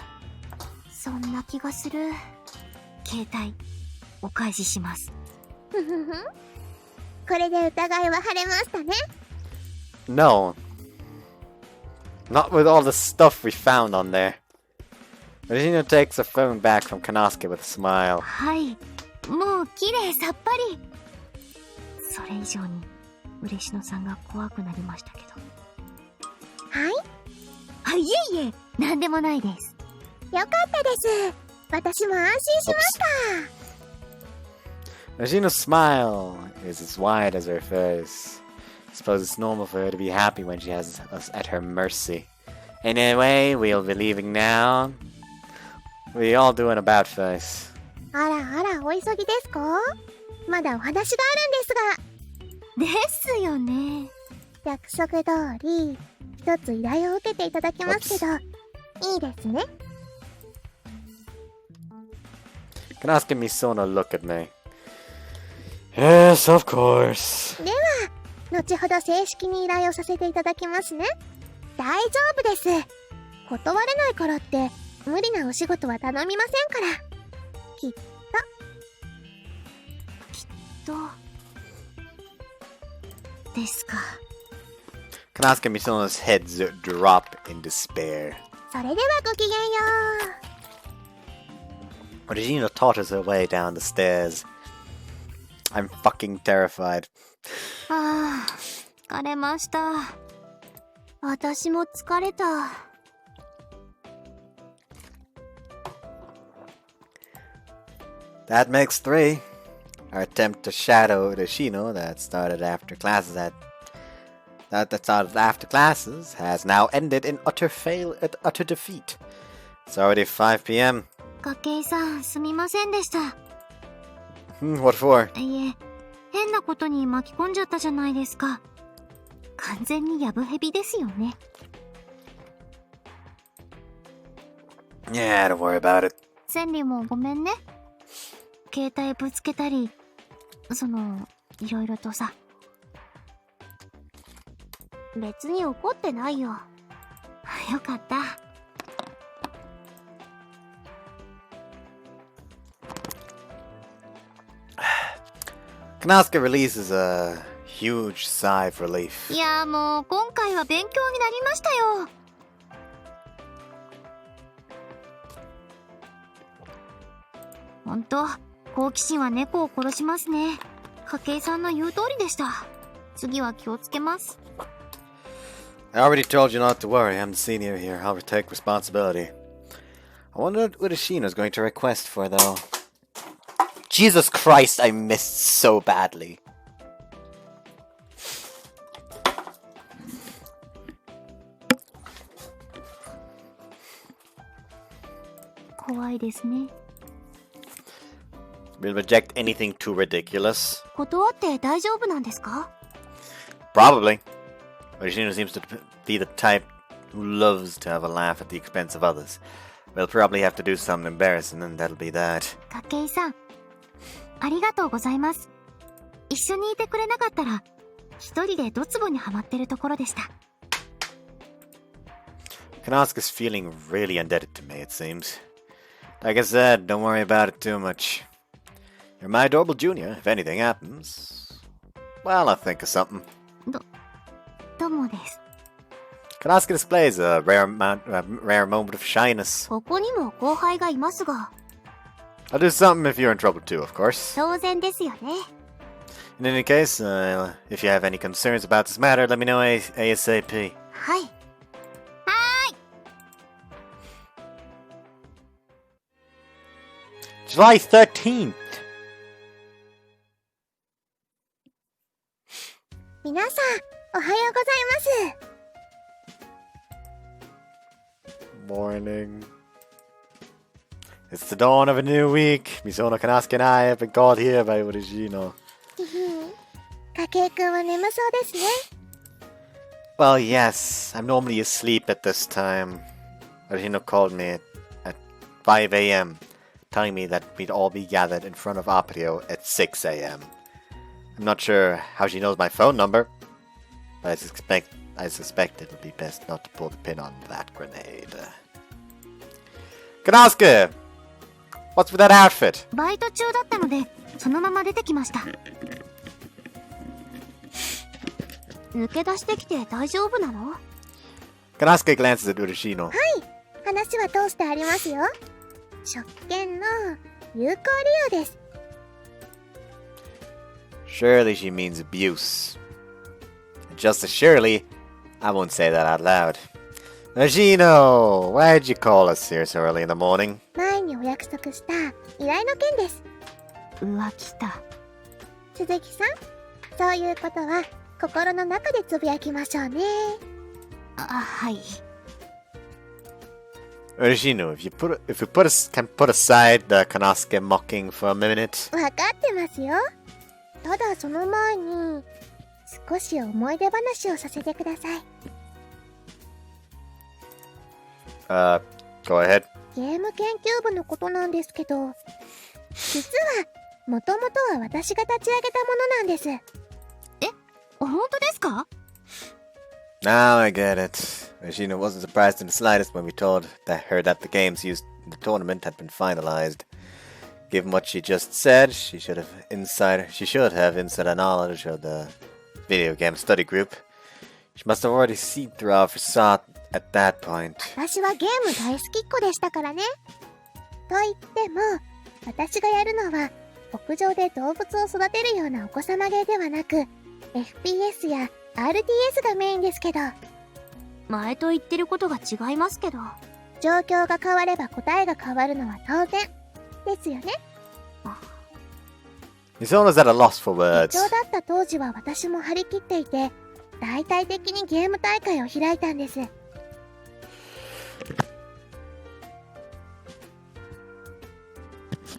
そんな気がする。携帯、お返しします。ふふふ。これで疑いは晴れましたね。No. Not with all the stuff we found on there. Ureshino takes the phone back from Kanosuke with a smile. はい、もう綺麗さっぱり。それ以上に嬉野さんが怖くなりましたけど。はい。あ、いえいえ、なんでもないです。よかったです。私も安心しました。Ureshino's smile is as wide as her face. I suppose it's normal for her to be happy when she has us at her mercy. Anyway, we'll be leaving now. We all do an about face. あらあら、お急ぎですか？まだお話があるんですが。ですよね。約束通り、一つ依頼を受けていただきますけど、いいですね。Kanosuke and Misono look at me. Yes, of course. では、後ほど正式に依頼をさせていただきますね。大丈夫です。断れないからって、無理なお仕事は頼みませんから。きっと。ですか。Kanosuke and Misono's heads drop in despair. それではごきげんよう。Ureshino totters her way down the stairs. I'm fucking terrified. ああ、疲れました。私も疲れた。That makes 3. Our attempt to shadow Ureshino that started after classes has now ended in utter defeat. It's already 5 p.m. 筧さん、すみませんでした。What for? いえ、変なことに巻き込んじゃったじゃないですか。完全にヤブヘビですよね。Yeah, don't worry about it. 千里もごめんね。携帯ぶつけたり、いろいろとさ。別に怒ってないよ。よかった。Kanosuke releases a huge sigh of relief. いやもう今回は勉強になりましたよ。ほんと、好奇心は猫を殺しますね。筧さんの言う通りでした。次は気をつけます。I already told you not to worry. I'm the senior here. I'll take responsibility. I wonder what Ureshino's going to request for, though. Jesus Christ, I missed so badly. 怖いですね。We'll reject anything too ridiculous. 断って大丈夫なんですか？ Probably. Ureshino seems to be the type who loves to have a laugh at the expense of others. We'll probably have to do something embarrassing, and that'll be that. 筧さん、ありがとうございます。一緒にいてくれなかったら、一人でドツボにはまってるところでした。Kanosuke's feeling really indebted to me, it seems. Like I said, don't worry about it too much. You're my adorable junior. If anything happens, well, I'll think of something. どうもです。Kanosuke displays a rare moment of shyness. ここにも後輩がいますが。I'll do something if you're in trouble too, of course. 当然ですよね。In any case, if you have any concerns about this matter, let me know ASAP. はい。July 13th. 皆さん、おはようございます。 Morning. It's the dawn of a new week. Misono, Kanosuke, and I have been called here by Ureshino. 筧くんは眠そうですね。Well, yes. I'm normally asleep at this time. Ureshino called me at 5 a.m. telling me that we'd all be gathered in front of Aprio at 6 a.m. I'm not sure how she knows my phone number, but I suspect it'll be best not to pull the pin on that grenade. Kanosuke! What's with that outfit? バイト中だったのでそのまま出てきました。抜け出してきて大丈夫なの？ Kanosuke glances at Ureshino. はい、話は通してありますよ。職権の有効利用です。Surely she means abuse. Just as surely, I won't say that out loud. Ureshino, why'd you call us here so early in the morning? 前にお約束した依頼の件です。浮気た。鈴木さん、そういうことは心の中でつぶやきましょうね。あ、はい。Ureshino, if you can put aside the Kanosuke mocking for a minute. わかってますよ。ただその前に少し思い出話をさせてください。Go ahead. ゲーム研究部のことなんですけど、実はもともとは私が立ち上げたものなんです。本当ですか？ Now I get it. Ureshino wasn't surprised in the slightest when we told her that the games used in the tournament had been finalized. Given what she just said, she should have insider knowledge of the video game study group. She must have already seen through our facade at that point. 私はゲーム大好きっ子でしたからね。と言っても、私がやるのは牧場で動物を育てるようなお子様ゲーではなく、FPS や RTS がメインですけど。前と言ってることが違いますけど。状況が変われば答えが変わるのは当然ですよね。Misono's at a loss for words. 部長だった当時は私も張り切っていて、大々的にゲーム大会を開いたんです。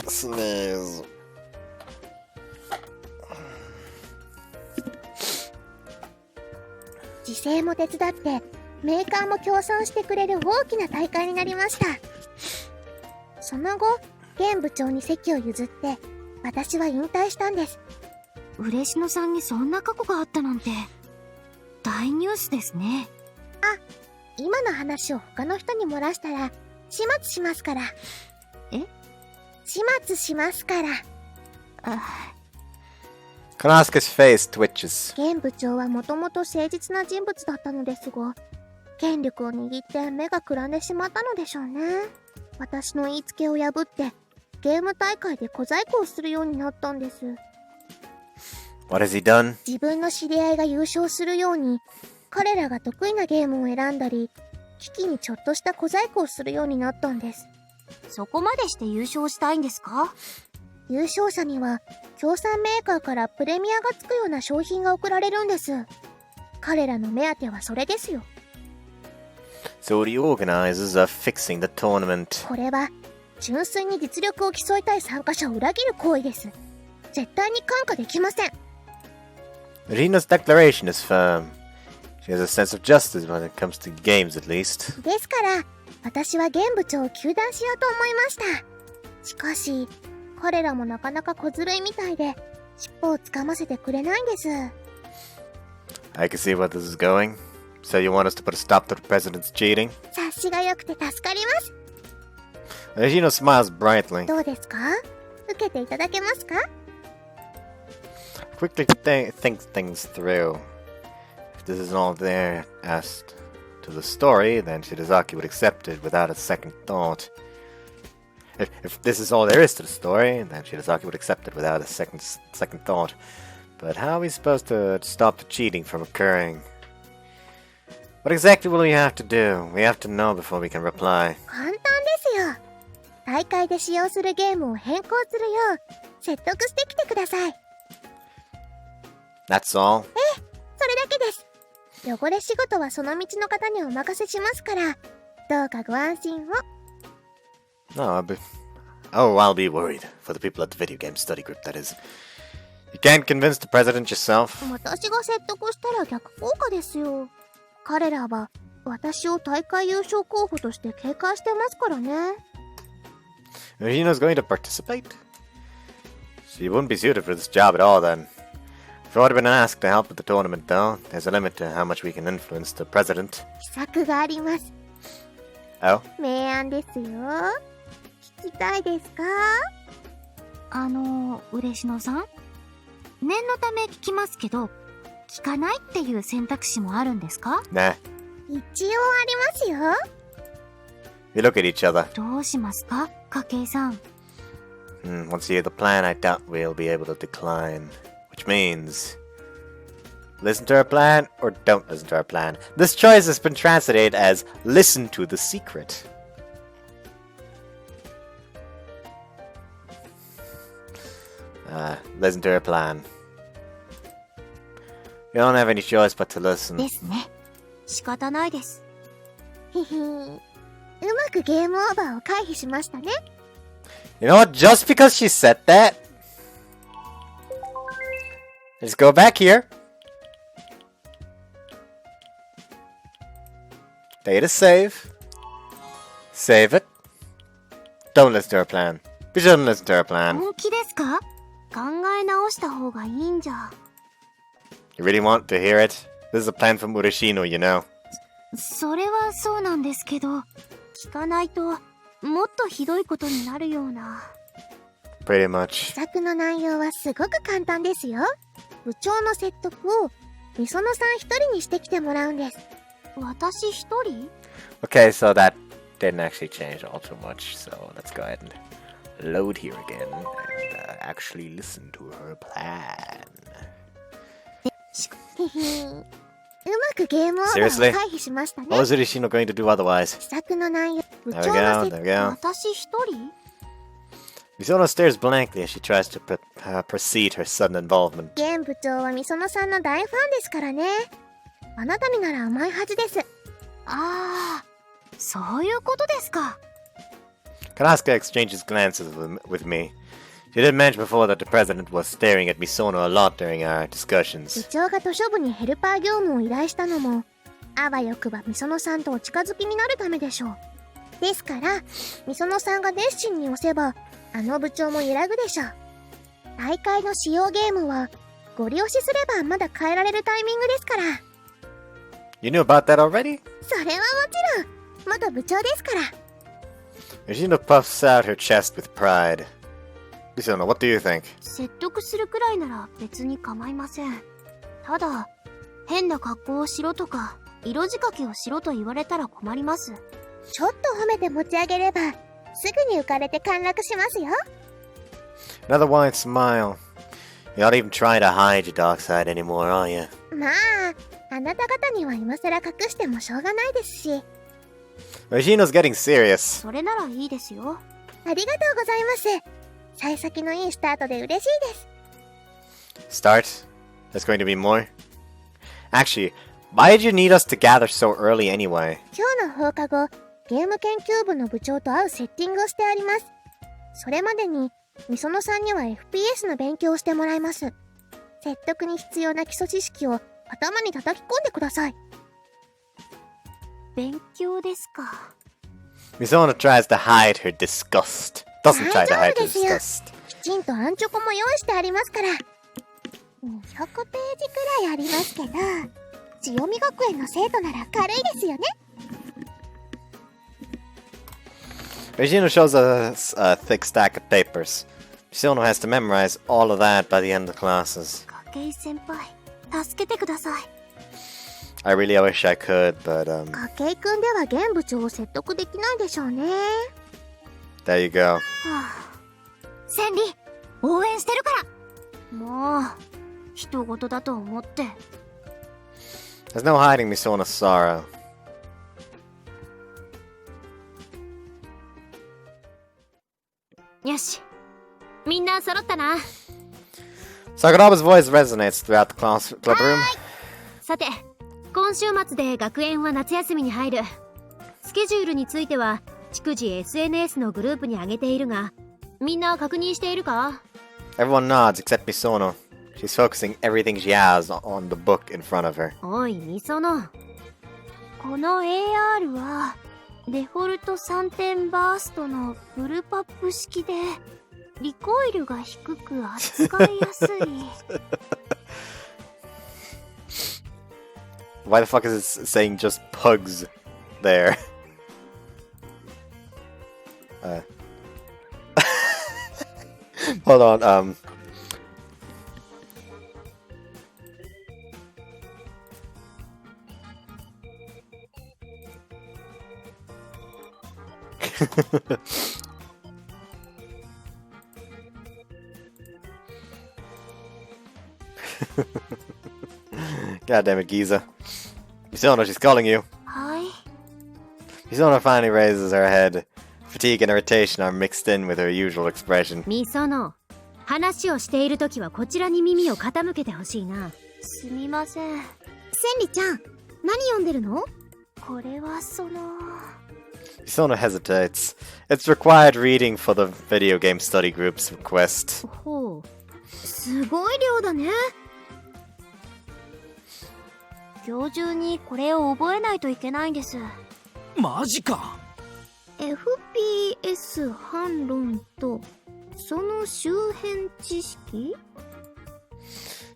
Sneeze. 自制も手伝ってメーカーも協賛してくれる大きな大会になりました。その後現部長に席を譲って私は引退したんです。嬉野さんにそんな過去があったなんて大ニュースですね。今の話を他の人に漏らしたら始末しますから。始末しますから。Kanosuke's face twitches. 現部長はもともと誠実な人物だったのですが、権力を握って目がくらんでしまったのでしょうね。私の言いつけを破ってゲーム大会で小細工をするようになったんです。What has he done? 自分の知り合いが優勝するように彼らが得意なゲームを選んだり、機器にちょっとした小細工をするようになったんです。そこまでして優勝したいんですか？優勝者には協賛メーカーからプレミアがつくような商品が贈られるんです。彼らの目当てはそれですよ。So the organizers are fixing the tournament. これは純粋に実力を競いたい参加者を裏切る行為です。絶対に看過できません。Ureshino's declaration is firm. She has a sense of justice when it comes to games, at least. ですから私は現部長を糾弾しようと思いました。しかし彼らもなかなか小ずるいみたいで尻尾をつかませてくれないんです。I can see where this is going. So you want us to put a stop to the president's cheating? 察しが良くて助かります。Ureshino smiles brightly. どうですか？受けていただけますか？ Quickly think things through. If this is all there as to the story, then Shirazaki would accept it without a second thought. If this is all there is to the story, then Shirazaki would accept it without a second thought. But how are we supposed to stop the cheating from occurring? What exactly will we have to do? We have to know before we can reply. 簡単ですよ。大会で使用するゲームを変更するよう説得してきてください。That's all? それだけです。汚れ仕事はその道の方にお任せしますから、どうかご安心を。No, I'll be worried for the people at the video game study group, that is. You can't convince the president yourself. 私が説得したら逆効果ですよ。彼らは私を大会優勝候補として警戒してますからね。Ureshino's going to participate? She wouldn't be suited for this job at all then. If I would have been asked to help with the tournament though, there's a limit to how much we can influence the president. 秘策があります。 Oh? 明暗ですよ。聞きたいですか？嬉野さん、念のため聞きますけど、聞かないっていう選択肢もあるんですか？ Nah. 一応ありますよ。 We look at each other. どうしますか、筧さん。Once you hear the plan, I doubt we'll be able to decline. Which means... listen to our plan, or don't listen to our plan. This choice has been translated as listen to the secret. Listen to our plan. You don't have any choice but to listen. ですね。仕方ないです。ひひうまくゲームオーバーを回避しましたね。You know what? Just because she said that, let's go back here. Data save. Save it. Don't listen to our plan. We shouldn't listen to our plan. 本気ですか？考え直した方がいいんじゃ。You really want to hear it? This is a plan from Ureshino, you know. それはそうなんですけど、聞かないともっとひどいことになるような。Pretty 秘 much. 策の内容はすごく簡単ですよ。部長の説得をみそのさん一人にしてきてもらうんです。私一人？ Okay, so that didn't actually change all too much. So let's go ahead and load here again and actually listen to her plan. ひひうまくゲームオーバー Seriously? を回避しましたね。 What was Ureshino going to do otherwise? 秘策の内容、部 There 長 we の go, 説 there we go. 私一人？ Misono stares blankly as she tries to proceed her sudden involvement. 現部長はみそのさんの大ファンですからね。あなたになら甘いはずです。ああ、そういうことですか。Kanaska exchanges glances with me. She did mention before that the president was staring at Misono a lot during our 部 discussions. 長が図書部にヘルパー業務を依頼したのも、あわよくばみそのさんとお近づきになるためでしょう。ですから、みそのさんが熱心に押せば、あの部長も揺らぐでしょう。大会の使用ゲームは、ご利用しすればまだ変えられるタイミングですから。You knew about that already? それはもちろん、元部長ですから。Ureshino puffs out her chest with pride. Misono, what do you think? 説得するくらいなら別に構いません。ただ、変な格好をしろとか、色仕掛けをしろと言われたら困ります。ちょっと褒めて持ち上げれば、すぐに浮かれて陥落しますよ。 Another wide smile. You're not even trying to hide your dark side anymore, are you? まあ、あなた方には今更隠してもしょうがないですし。Ureshino's getting serious. それならいいですよ。ありがとうございます。幸先のいいスタートで嬉しいです。 Start? There's going to be more? Actually, why did you need us to gather so early anyway? 今日の放課後、ゲーム研究部の部長と会うセッティングをしてあります。それまでに、みそのさんには FPS の勉強をしてもらいます。説得に必要な基礎知識を頭に叩き込んでください。勉強ですか。Misono tries to hide her disgust. Doesn't try to hide her disgust. きちんとアンチョコも用意してありますから。200ページくらいありますけど、千代美学園の生徒なら軽いですよね。Ureshino shows us a thick stack of papers. Misono has to memorize all of that by the end of the classes. 筧先輩、助けてください。I really wish I could, but筧くんでは現部長を説得できないでしょうね。there you go. はあ、千里、応援してるから。もう、人事だと思って。There's no hiding Misono's sorrow. よし、みんな揃ったな。Sakuraba's voice resonates throughout the club room. さて、今週末で学園は夏休みに入る。スケジュールについては逐次 SNS のグループに上げているが、みんな確認しているか？ Everyone nods except Misono. She's focusing everything she has on the book in front of her. おい、みその。この AR はデフォルト3点バーストのフルパップ式でリコイルが低く扱いやすい。Why the fuck is it saying just pugs there? Hold on, God damn it, Giza. Misono, she's calling you. はい。 Misono finally raises her head. Fatigue and irritation are mixed in with her usual expression. みその話をしているときはこちらに耳を傾けてほしいな。すみません。千里ちゃん、何読んでるの？これはMisono hesitates. It's required reading for the video game study group's request. ほう。すごい量だね。今日中にこれを覚えないといけないんです。マジか。 FPS 反論とその周辺知識？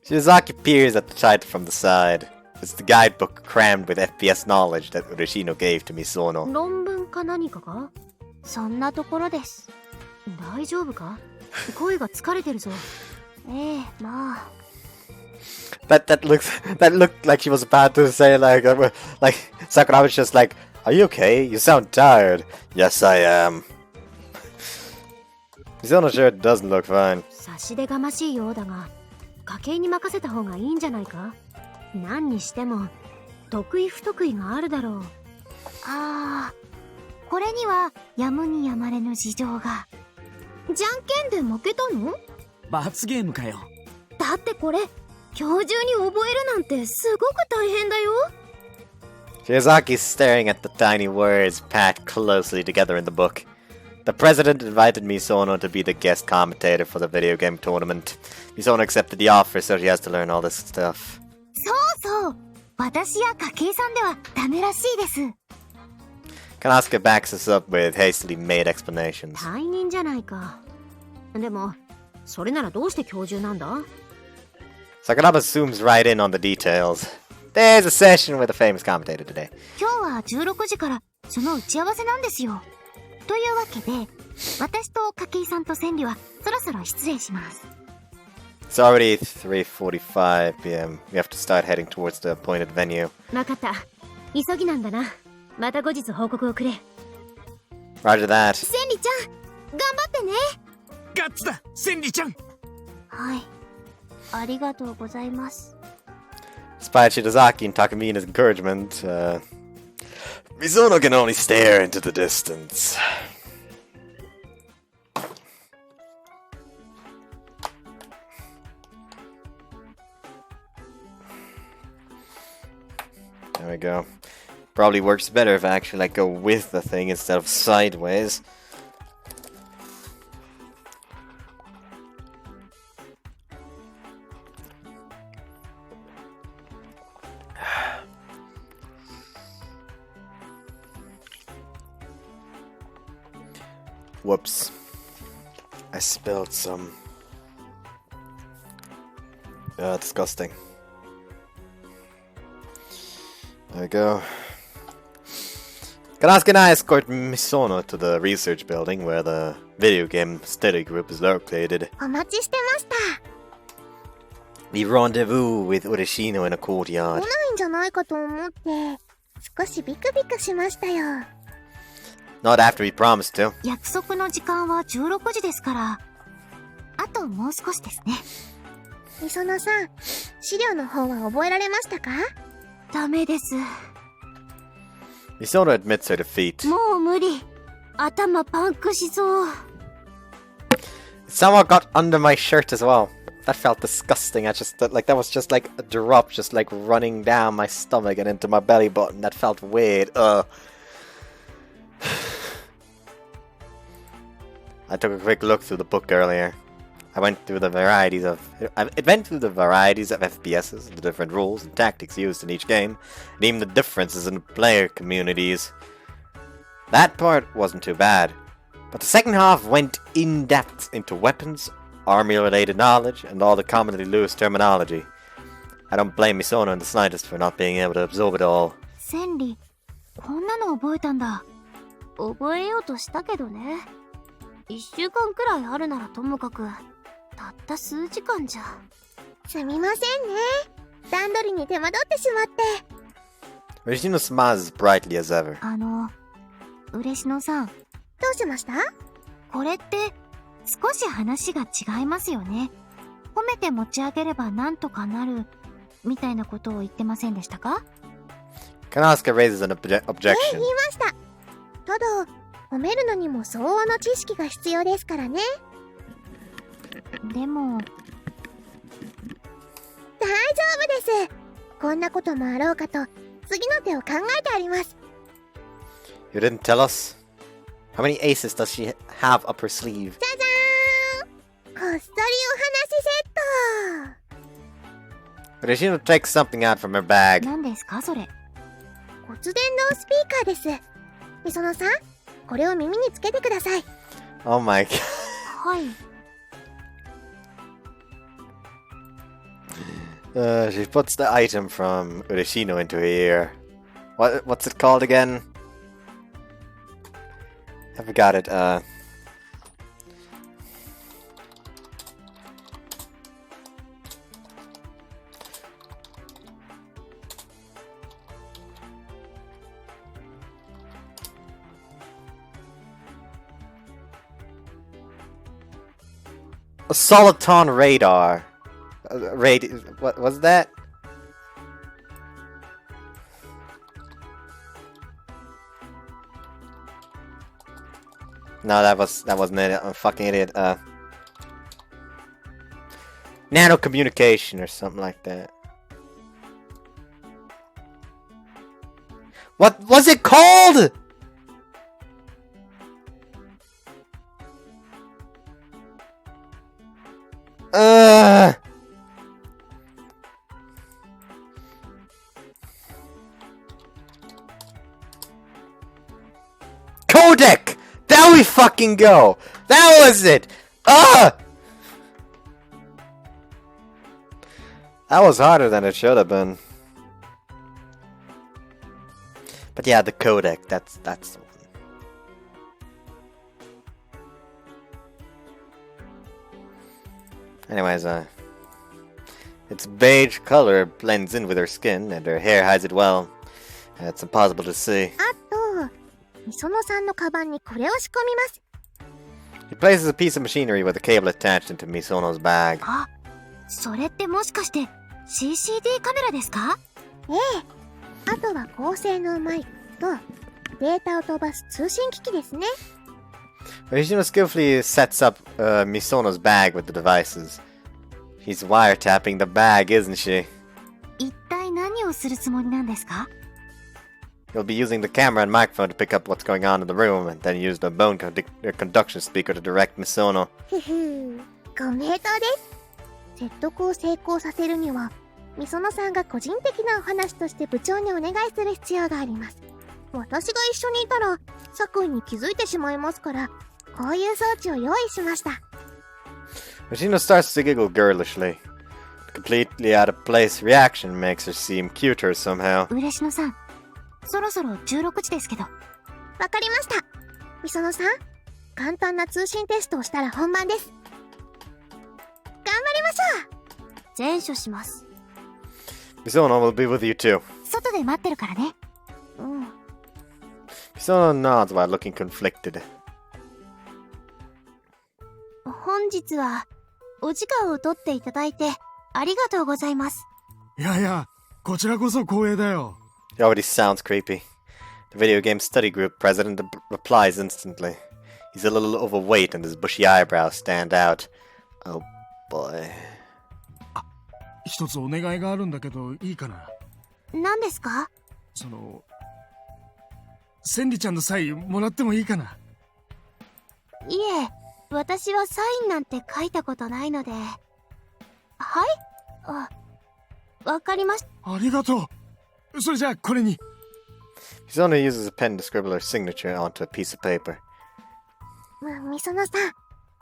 Shizaki peers at the title from the side. It's the guidebook crammed with FPS knowledge that Ureshino gave to Misono. 論文か何かか？そんなところです。大丈夫か？声が疲れてるぞ。ええ、まあ。That looked like she was about to say like Sakura was just like, "Are you okay? You sound tired." Yes, I am. Misono sure doesn't look fine. 差し出がましいようだが、家計に任せた方がいいんじゃないか？何にしても得意不得意があるだろう。ああ、これにはやむにやまれぬ事情が。じゃんけんで負けたの？罰ゲームかよ。だってこれ今日中に覚えるなんてすごく大変だよ。 Shizaki's staring at the tiny words packed closely together in the book. The president invited Misono to be the guest commentator for the video game tournament. Misono accepted the offer, so she has to learn all this stuff. そうそう。私や筧さんではダメらしいです。Kanosuke backs us up with hastily made explanations. 退任じゃないか。でも、それならどうして今日中なんだ？ Sakuraba zooms right in on the details. There's a session with a famous commentator today. 今日は16時からその打ち合わせなんですよ。というわけで、私と筧さんと千里はそろそろ失礼します。It's already 3:45 p.m. We have to start heading towards the appointed venue. わかった。急ぎなんだな。また後日報告をくれ。Roger that. 千里ちゃん、頑張ってね。ガッツだ、千里ちゃん。はい。ありがとうございます。 Despite Shidazaki and Takamina's encouragement, Misono can only stare into the distance. There we go. Probably works better if I actually like go with the thing instead of sideways. Whoops. I spilled some. Disgusting. There we go. Kanosuke and I escort Misono to the research building where the video game study group is located. お待ちしてました。 We rendezvous with Ureshino in a 来 courtyard. ないんじゃないかと思って少しビクビクしましたよ。 Not after we promised to. 約束の時間は16時ですから、あともう少しですね。磯野さん、資料の方は覚えられましたか？ダメです。 Misono admits her defeat. もう無理。頭パンクしそう。 Someone got under my shirt as well. That felt disgusting. That was just like a drop, just like running down my stomach and into my belly button. That felt weird. Ugh. I took a quick look through the book earlier. It went through the varieties of FPSs, the different rules and tactics used in each game, and even the differences in the player communities. That part wasn't too bad, but the second half went in depth into weapons, army-related knowledge, and all the commonly loose terminology. I don't blame Misono in the slightest for not being able to absorb it all. 千里、こんなの覚えたんだ。覚えようとしたけどね。1週間くらいあるならともかく、たった数時間じゃ。すみませんね。段取りに手間取ってしまって。Ureshino smiles brightly as ever. 嬉野さん。どうしました？これって少し話が違いますよね。褒めて持ち上げればなんとかなるみたいなことを言ってませんでしたか？ Kanosuke raises an objection. 言いました。ただ、褒めるのにも相応の知識が必要ですからね。でも、大丈夫です。こんなこともあろうかと、次の手を考えてあります。You didn't tell us? How many aces does she have up her sleeve? じゃじゃーん、こっそりお話セット。 Ureshino takes something out from her bag. 何ですかそれ？骨伝導スピーカーです。みそのさん、これを耳につけてください。Oh my god. はい。She puts the item from Ureshino into her ear. What's it called again? I forgot it. A soliton radar. What was that? No, that wasn't it. I'm a fucking idiot. Nano communication or something like that. What was it called? Codec! There we fucking go! That was it! That was harder than it should have been. But yeah, the codec, that's the one. Anyways, its beige color blends in with her skin, and her hair hides it well. It's impossible to see. あと、みそのさんのカバンにこれを仕込みます。He places a piece of machinery with a cable attached into Misono's bag. あ、それってもしかして CCD カメラですか？ええ。あとは高性能マイクとデータを飛ばす通信機器ですね。Ureshino skillfully sets up Misono's bag with the devices. She's wiretapping the bag, isn't she? 一体何をするつもりなんですか？ You'll be using the camera and microphone to pick up what's going on in the room, and then use the bone conduction speaker to direct Misono. ふふ、ご名答です。説得を成功させるには、みそのさんが個人的なお話として部長にお願いする必要があります。私が一緒にいたら、作為に気づいてしまいますから、こういう装置を用意しました。Ureshino starts to giggle girlishly. The completely out of place reaction makes her seem cuter somehow. 嬉野さん、そろそろ16時ですけど。わかりました。みそのさん、簡単な通信テストをしたら本番です。頑張りましょう。前処します。Misono will be with you too. 外で待ってるからね。うん。Misono nods while looking conflicted. 本日はお時間を取っていただいてありがとうございます。いやいや、こちらこそ光栄だよ。He already sounds creepy. The video game study group president replies instantly. He's a little overweight and his bushy eyebrows stand out. Oh boy. 一つお願いがあるんだけどいいかな。何ですか？千里ちゃんのサインもらってもいいかな。いえ、私はサインなんて書いたことないので。はい？わかりました。ありがとう。それじゃあこれに。Misono uses a pen to scribble her signature onto a piece of paper. みそのさん、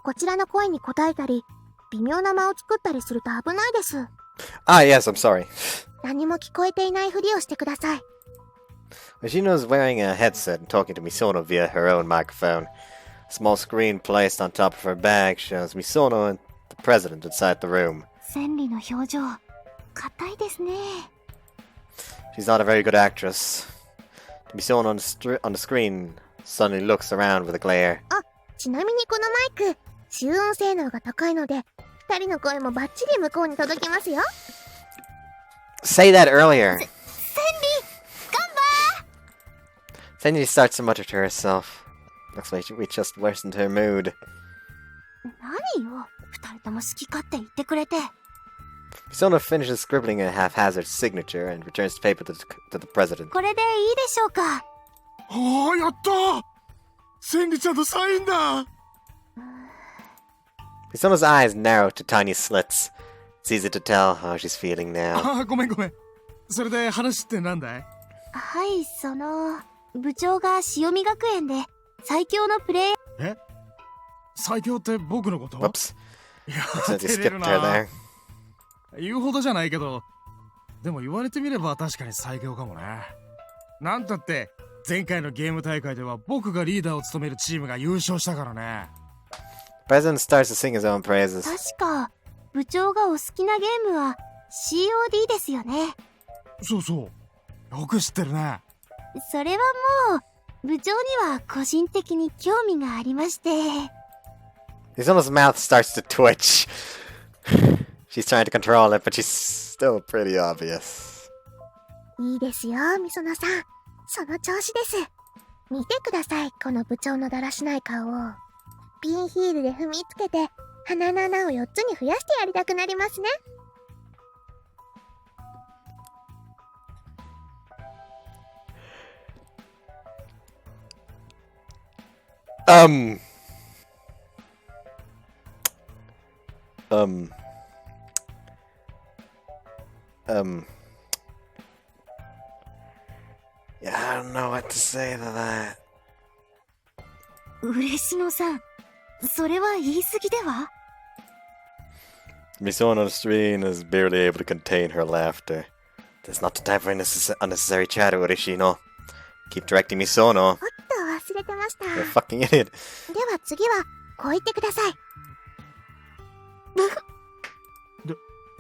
こちらの声に答えたり、微妙な間を作ったりすると危ないです。Ah, yes, I'm sorry. 何も聞こえていないふりをしてください。Ureshino is wearing a headset and talking to Misono via her own microphone. A small screen placed on top of her bag shows Misono and the president inside the room. 千里の表情、硬いですね。She's not a very good actress. Misono on the screen suddenly looks around with a glare. ちなみにこのマイク、集音性能が高いので、二人の声もバッチリ向こうに届きますよ。Say that earlier. 千里、Senji starts to mutter to herself. Looks like we just worsened her mood. 何よ、二人とも好き勝手言ってくれて。Misono finishes scribbling a haphazard signature and returns the paper to the president. これでいいでしょうか。ああ、やった千里ちゃんとサインだ。 Misono's eyes narrow to tiny slits. It's easy to tell how she's feeling now. ああ、ごめん。それで話ってなんだい？はい、部長が潮見学園で最強のプレイ。え？最強って僕のこと？ Whoops. いや、 Accidentally 照れ skipped る her な。 there. 言うほどじゃないけど、でも言われてみれば確かに最強かもね。なんたって前回のゲーム大会では僕がリーダーを務めるチームが優勝したからね。The president starts to sing his own praises. 確か部長がお好きなゲームは COD ですよね。そうそう。よく知ってるね。それはもう部長には個人的に興味がありまして。Misono's mouth starts to twitch. She's trying to control it, but she's still pretty obvious. いいですよ、みそのさん。その調子です。見てください、この部長のだらしない顔を。ピンヒールで踏みつけて、鼻の穴を4つに増やしてやりたくなりますね。Yeah, I don't know what to say to that. 嬉野さん、それは言い過ぎでは？ Misono on the screen is barely able to contain her laughter. There's not the time for unnecessary chatter, Ureshino. Keep directing Misono. おっと、忘れてました。 You're a fucking idiot. では次は、こう言ってください。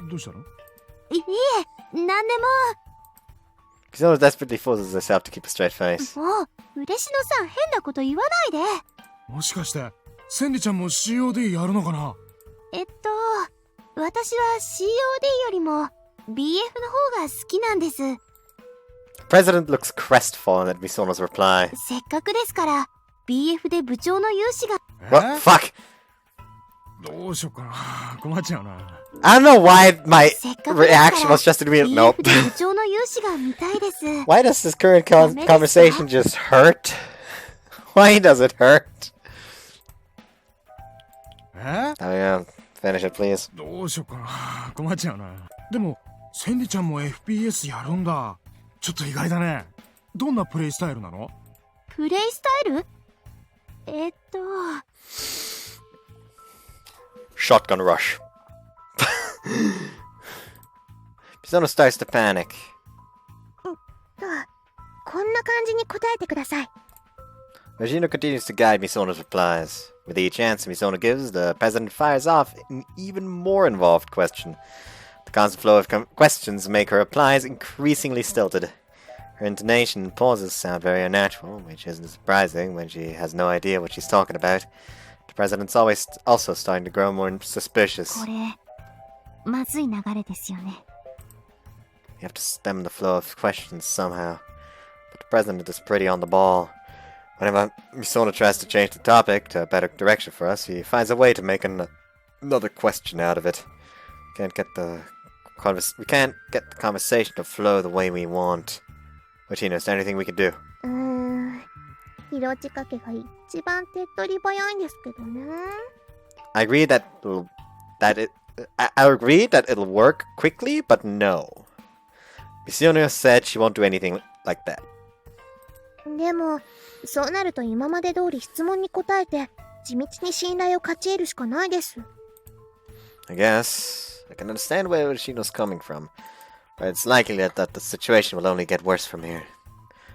どうしたの？いいえ、なんで Misono desperately forces herself to keep a straight face. もう嬉野さん変なこと言わないで。もしかして千里ちゃんも COD やるのかな？私は COD よりも BF の方が好きなんです。 The president looks crestfallen at Misono's reply. せっかくですから BF で部長の勇姿が。 What? Fuck! どうしよっかな。困っちゃうな。I don't know why my せっかくですから reaction was just to be nope. BF で部長の勇姿が見たいです。 Why does this current conversation just hurt? Why does it hurt? え？ Oh yeah, finish it please. どうしよっかな。困っちゃうな。でも千里ちゃんも FPS やるんだ。ちょっと意外だね。どんなプレイスタイルなの？プレイスタイルShotgun rush. Misono starts to panic. こんな感じに答えてください。Ureshino continues to guide Misono's replies. With each answer Misono gives, the president fires off an even more involved question. The constant flow of questions make her replies increasingly stilted. Her intonation and pauses sound very unnatural, which isn't surprising when she has no idea what she's talking about. The president's also starting to grow more suspicious. これまずい流れですよね。 You have to stem the flow of questions somehow. But the president is pretty on the ball. Whenever Misono tries to change the topic to a better direction for us, he finds a way to make another question out of it. We can't get the conversation to flow the way we want. Ureshino, is there anything we can do? 色仕掛けが一番手っ取り早いんですけどね。I agree that it'll work quickly, but no. Misono said she won't do anything like that. でも、そうなると今まで通り質問に答えて、地道に信頼を勝ち得るしかないです。I guess. I can understand where Ureshino's coming from, but it's likely that the situation will only get worse from here.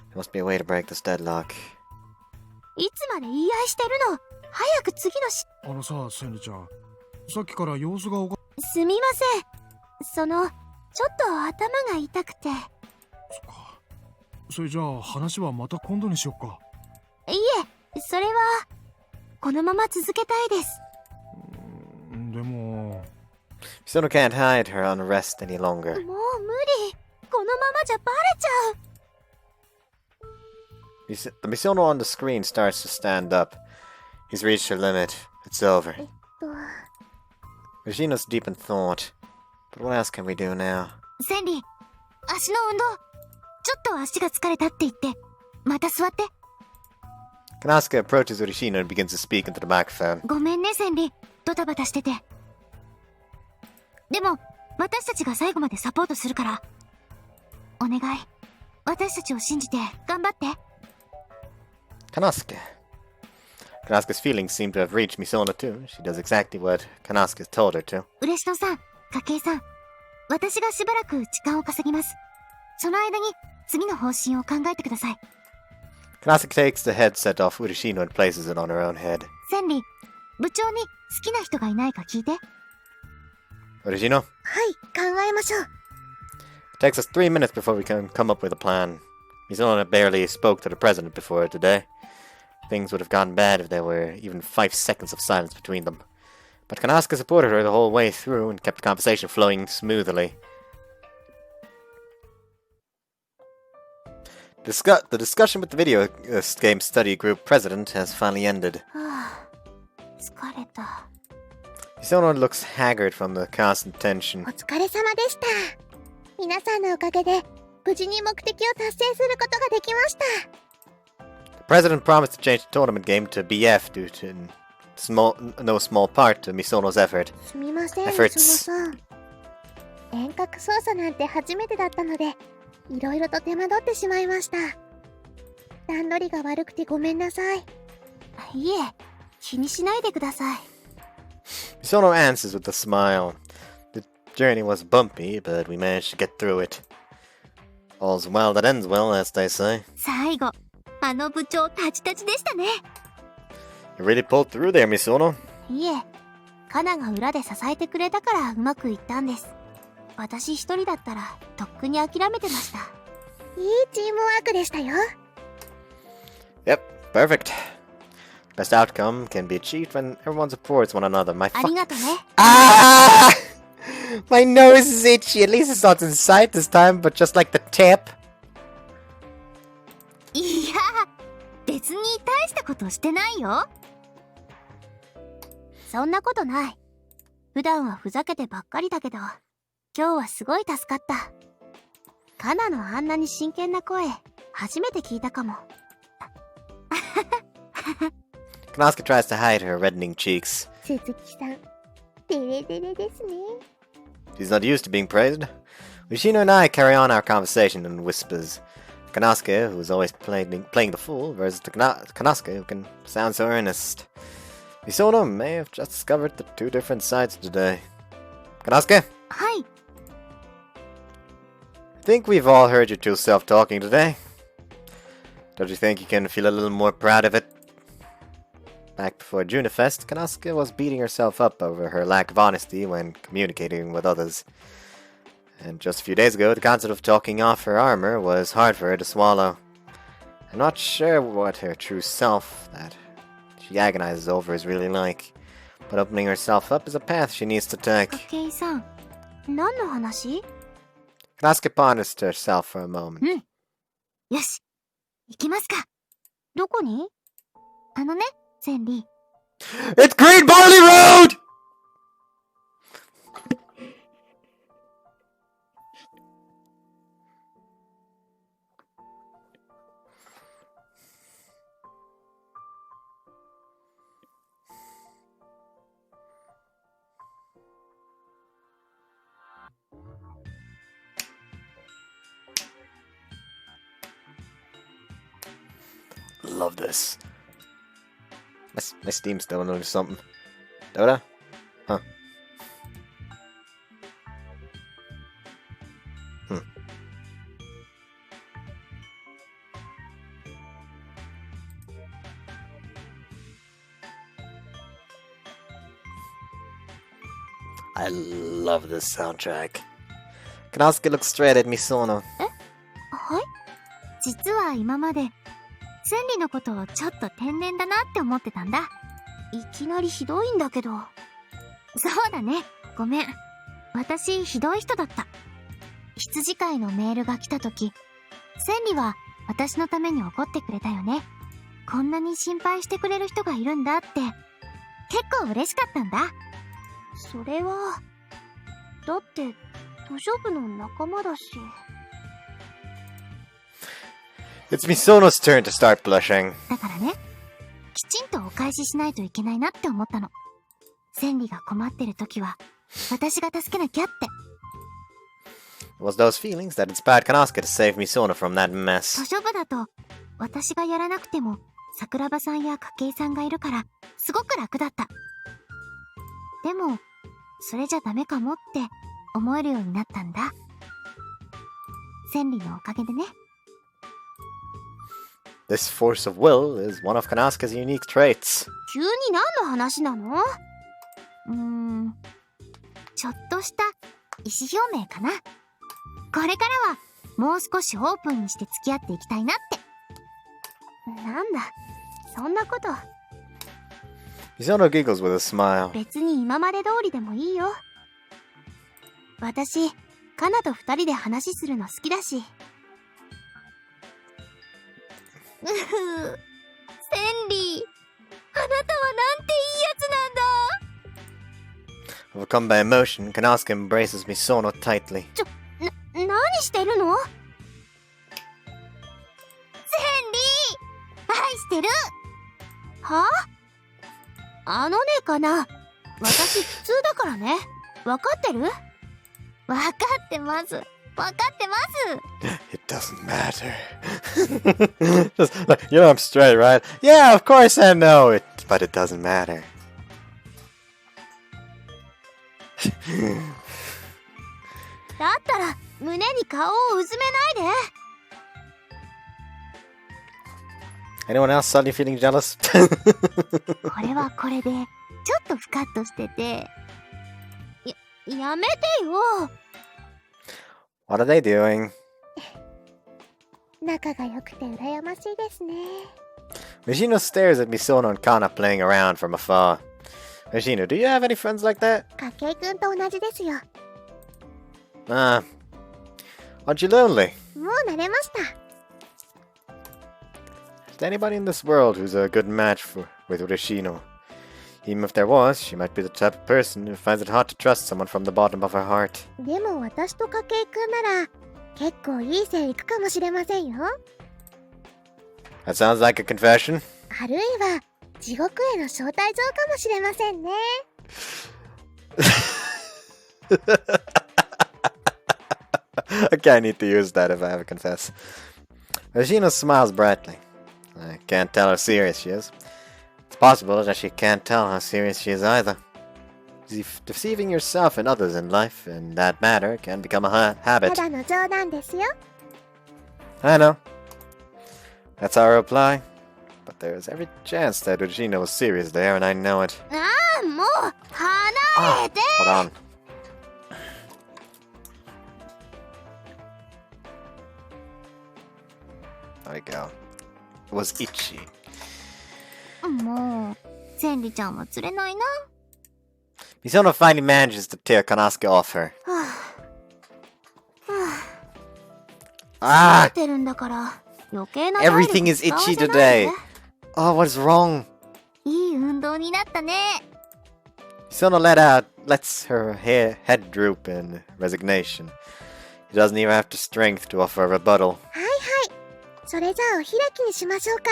There must be a way to break this deadlock. いつまで言い合いしてるの？早く次のし。さ、セニちゃん。さっきから様子がおか。すみません。ちょっと頭が痛くて。そっか。それじゃあ話はまた今度にしよっか。いえ、それはこのまま続けたいです。でも Misono can't hide her unrest any longer. もう無理。このままじゃバレちゃう。The Misono on the screen starts to stand up. He's reached her limit. It's over. Ureshino's deep in thought. But what else can we do now? センリ、足の運動。ちょっと足が疲れたって言って。また座って。Kanosuke approaches Ureshino and begins to speak into the microphone. ごめんね、センリ。ドタバタしてて。でも、私たちが最後までサポートするから。お願い。私たちを信じて、頑張って。Kanosuke. Kanosuke's feelings seem to have reached Misono too. She does exactly what Kanosuke told her to. 嬉野さん、筧さん。私がしばらく時間を稼ぎます。その間に、次の方針を考えてください。Kanosuke takes the headset off Ureshino and places it on her own head. センリ、部長に好きな人がいないか聞いて。Ureshino? はい、考えましょう。It takes us 3 minutes before we can come up with a plan. Misono barely spoke to the president before today. Things would have gone bad if there were even 5 seconds of silence between them. But Kanosuke supported her the whole way through and kept the conversation flowing smoothly. The discussion with the video game study group president has finally ended. はあ、疲れた。Misono looks haggard from the constant tension. お疲れ様でした。皆さんのおかげで、無事に目的を達成することができました。The president promised to change the tournament game to BF due to no small part to Misono's effort. すみません、Efforts. そのさん。遠隔操作なんて初めてだったので、いろいろと手間取ってしまいました。段取りが悪くてごめんなさい。いえ、気にしないでください。Misono answers with a smile. The journey was bumpy, but we managed to get through it. All's well that ends well, as they say. 最後、あの部長タチタチでしたね。You really pulled through there, Misono. いえ、カナが裏で支えてくれたからうまくいったんです。私一人だったらとっくに諦めてました。いいチームワークでしたよ。Yep, perfect. Best outcome can be achieved when everyone supports one another. My ありがとね。Ah! My nose is itchy. At least it's not inside this time, but just like the tip. いや、別に大したことしてないよ。そんなことない。普段はふざけてばっかりだけど、今日はすごい助かった。カナのあんなに真剣な声、初めて聞いたかも。Kanosuke tries to hide her reddening cheeks. 鈴木さん、デレデレですね。She's not used to being praised. Ureshino and I carry on our conversation in whispers. Kanosuke, who is always playing the fool, versus Kanosuke, who can sound so earnest. Misono may have just discovered the 2 different sides today. Kanosuke? はい。I think we've all heard you 2 self-talking today. Don't you think you can feel a little more proud of it? Back before Junifest, Kanosuke was beating herself up over her lack of honesty when communicating with others. And just a few days ago, the concept of talking off her armor was hard for her to swallow. I'm not sure what her true self, that she agonizes over, is really like. But opening herself up is a path she needs to take. 筧さん、何の話？ Kanosuke ponders to herself for a moment. よし、行きますか。どこに？あのね、センリ。It's Green Barley Road! love this. My Steam's still doing something. Dota? Huh. I love this soundtrack. Kanosuke looks straight at Misono. はい。実は今まで千里のことをちょっと天然だなって思ってたんだ。いきなりひどいんだけど。そうだね。ごめん。私ひどい人だった。羊飼いのメールが来た時、千里は私のために怒ってくれたよね。こんなに心配してくれる人がいるんだって結構嬉しかったんだ。それはだって図書部の仲間だし。It's Misono's turn to start blushing. だからね、きちんとお返ししないといけないなって思ったの。千里が困ってる時は私が助けなきゃって。It was those feelings that inspired Kanosuke to save Misono from that mess. 図書部だと私がやらなくても桜庭さんや筧さんがいるからすごく楽だった。でもそれじゃダメかもって思えるようになったんだ。千里のおかげでね。This force of will is one of Kanosuke's unique traits. 急に何の話なの？ちょっとした意思表明かな。これからはもう少しオープンにして付き合っていきたいなって。なんだ、そんなこと。Misono giggles with a smile. 別に今まで通りでもいいよ。私、カナと二人で話するの好きだし。千里、あなたはなんていいやつなんだ。Overcome by emotion, Kanosuke embraces Misono tightly. 何してるの？千里、愛してる。はあ？あのねかな。私普通だからね。わかってる？わかってます。わかってます。It doesn't matter. Just, like, you know I'm straight, right? Yeah, of course I know it, but it doesn't matter. だったら胸に顔をうずめないで。 Anyone else suddenly feeling jealous? これはこれでちょっとふかっとしてて。やめてよ。What are they doing? 仲が良くて羨ましいですね。Ureshino stares at Misono and Kana playing around from afar. Ureshino, do you have any friends like that? 筧くんと同じですよ。Aren't you lonely? もう慣れました。Is there anybody in this world who's a good match with Ureshino? Even if there was, she might be the type of person who finds it hard to trust someone from the bottom of her heart. でも私と筧くんなら結構いい線いくかもしれませんよ。 That sounds like a confession. あるいは地獄への招待状かもしれませんね。Okay, I need to use that if I ever confess. Ureshino smiles brightly. I can't tell how serious she is. It's possible that she can't tell how serious she is either. Deceiving yourself and others in life in that matter can become a た habit. だの冗談ですよ。 I know. That's our reply. But there is every chance that Ureshino was serious there, and I know it. ああ、もう離れて。 Hold on. There we go. It was itchy. もう千里ちゃんは釣れないな。 Misono finally manages to tear Kanosuke off her. 疲れてるんだから余計な体力 Everything is 使わせ itchy ないで。 today. Oh, what is wrong? いい運動になったね。 Misono lets her head droop in resignation. He doesn't even have the strength to offer a rebuttal. はいはい。それじゃあお開きにしましょうか。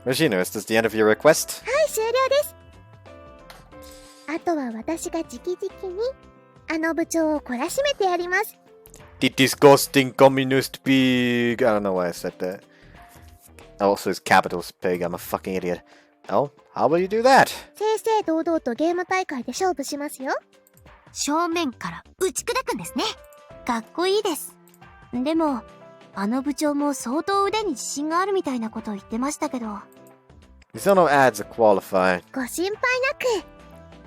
Ureshino, is this the end of your request? はい、終了です。あとは私が直々にあの部長を懲らしめてやります。 The disgusting communist pig. I don't know why I said that. Also, it's capitals pig. I'm a fucking idiot. Oh, how will you do that? 正々堂々とゲーム大会で勝負しますよ。正面から打ち砕くんですね。かっこいいです。でも、あの部長も相当腕に自信があるみたいなことを言ってましたけど。Misono adds a qualifier. ご心配なく。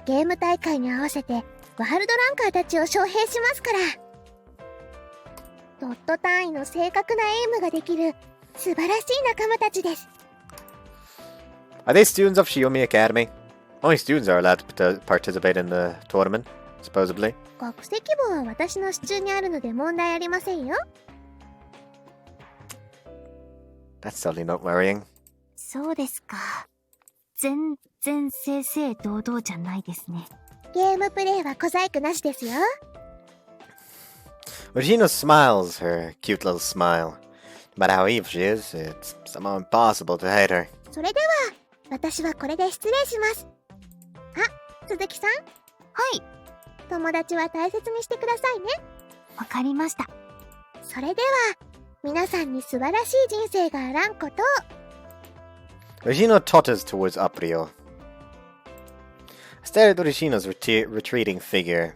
ゲーム大会に合わせてワールドランカーたちを招聘しますから。ドット単位の正確なエイムができる素晴らしい仲間たちです。Are they students of Shiomi Academy? Only students are allowed to participate in the tournament, supposedly. 学籍簿は私の手中にあるので問題ありませんよ。That's totally not worrying. そうですか。全然正々堂々じゃないですね。ゲームプレイは小細工なしですよ。Ureshino smiles her cute little smile. No matter how evil she is, it's somehow impossible to hate her. それでは私はこれで失礼します。あ、鈴木さん。はい。友達は大切にしてくださいね。わかりました。それでは皆さんに素晴らしい人生があらんことを。Ureshino totters towards Aprio. I stared at Ureshino's retreating figure.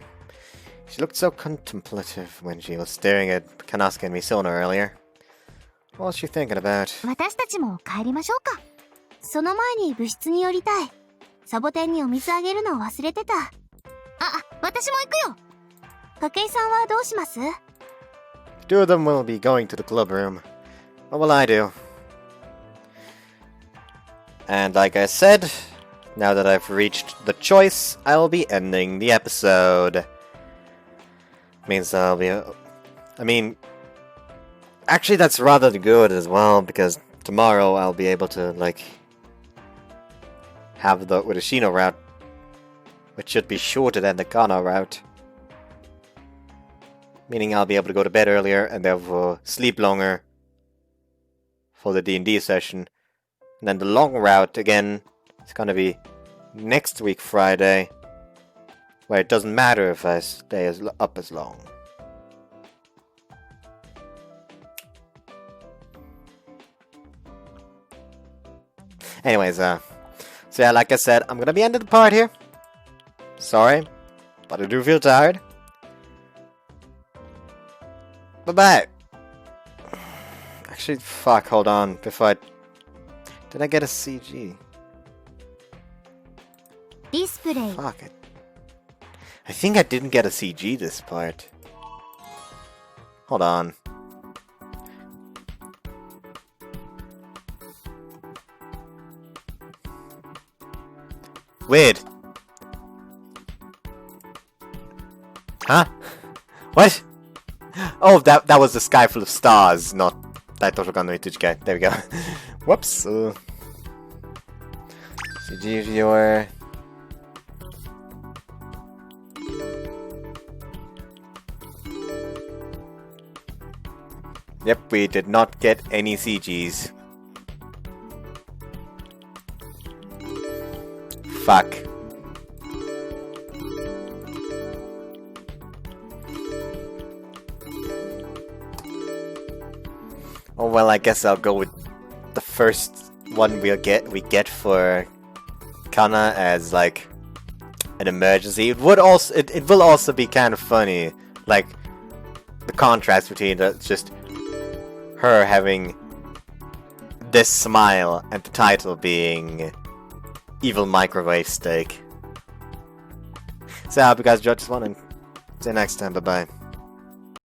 She looked so contemplative when she was staring at Kanasuke and Misono earlier. What was she thinking about? 私たちも帰りましょうか。その前に部室に寄りたい。サボテンにお水あげるのを忘れてた。あ、私も行くよ。筧さんはどうします？ Two of them will be going to the club room. What will I do? And like I said, now that I've reached the choice, I will be ending the episode. Means I'll be... actually that's rather good as well, because tomorrow I'll be able to, like, have the Ureshino-Route, which should be shorter than the Kana-Route. Meaning I'll be able to go to bed earlier and therefore sleep longer for the D&D session. And then the long route, again, it's gonna be next week Friday, where it doesn't matter if I stay up as long. Anyways, so yeah, like I said, I'm gonna be ending the part here. Sorry, but I do feel tired. Bye-bye. Actually, fuck, hold on, before I... Did I get a CG? Display. Fuck it. I think I didn't get a CG this part. Hold on. Weird. Huh? What? Oh, that was the sky full of stars, not Daitoshokan no Hitsujikai. There we go. Whoops. CG viewer. Yep, we did not get any CGs. Fuck. Oh well, I guess I'll go with the first one we get for Kana as like an emergency. It will also be kind of funny, like the contrast between just her having this smile and the title being Evil Microwave Steak. So I hope you guys enjoyed this one, and see you next time. Bye bye.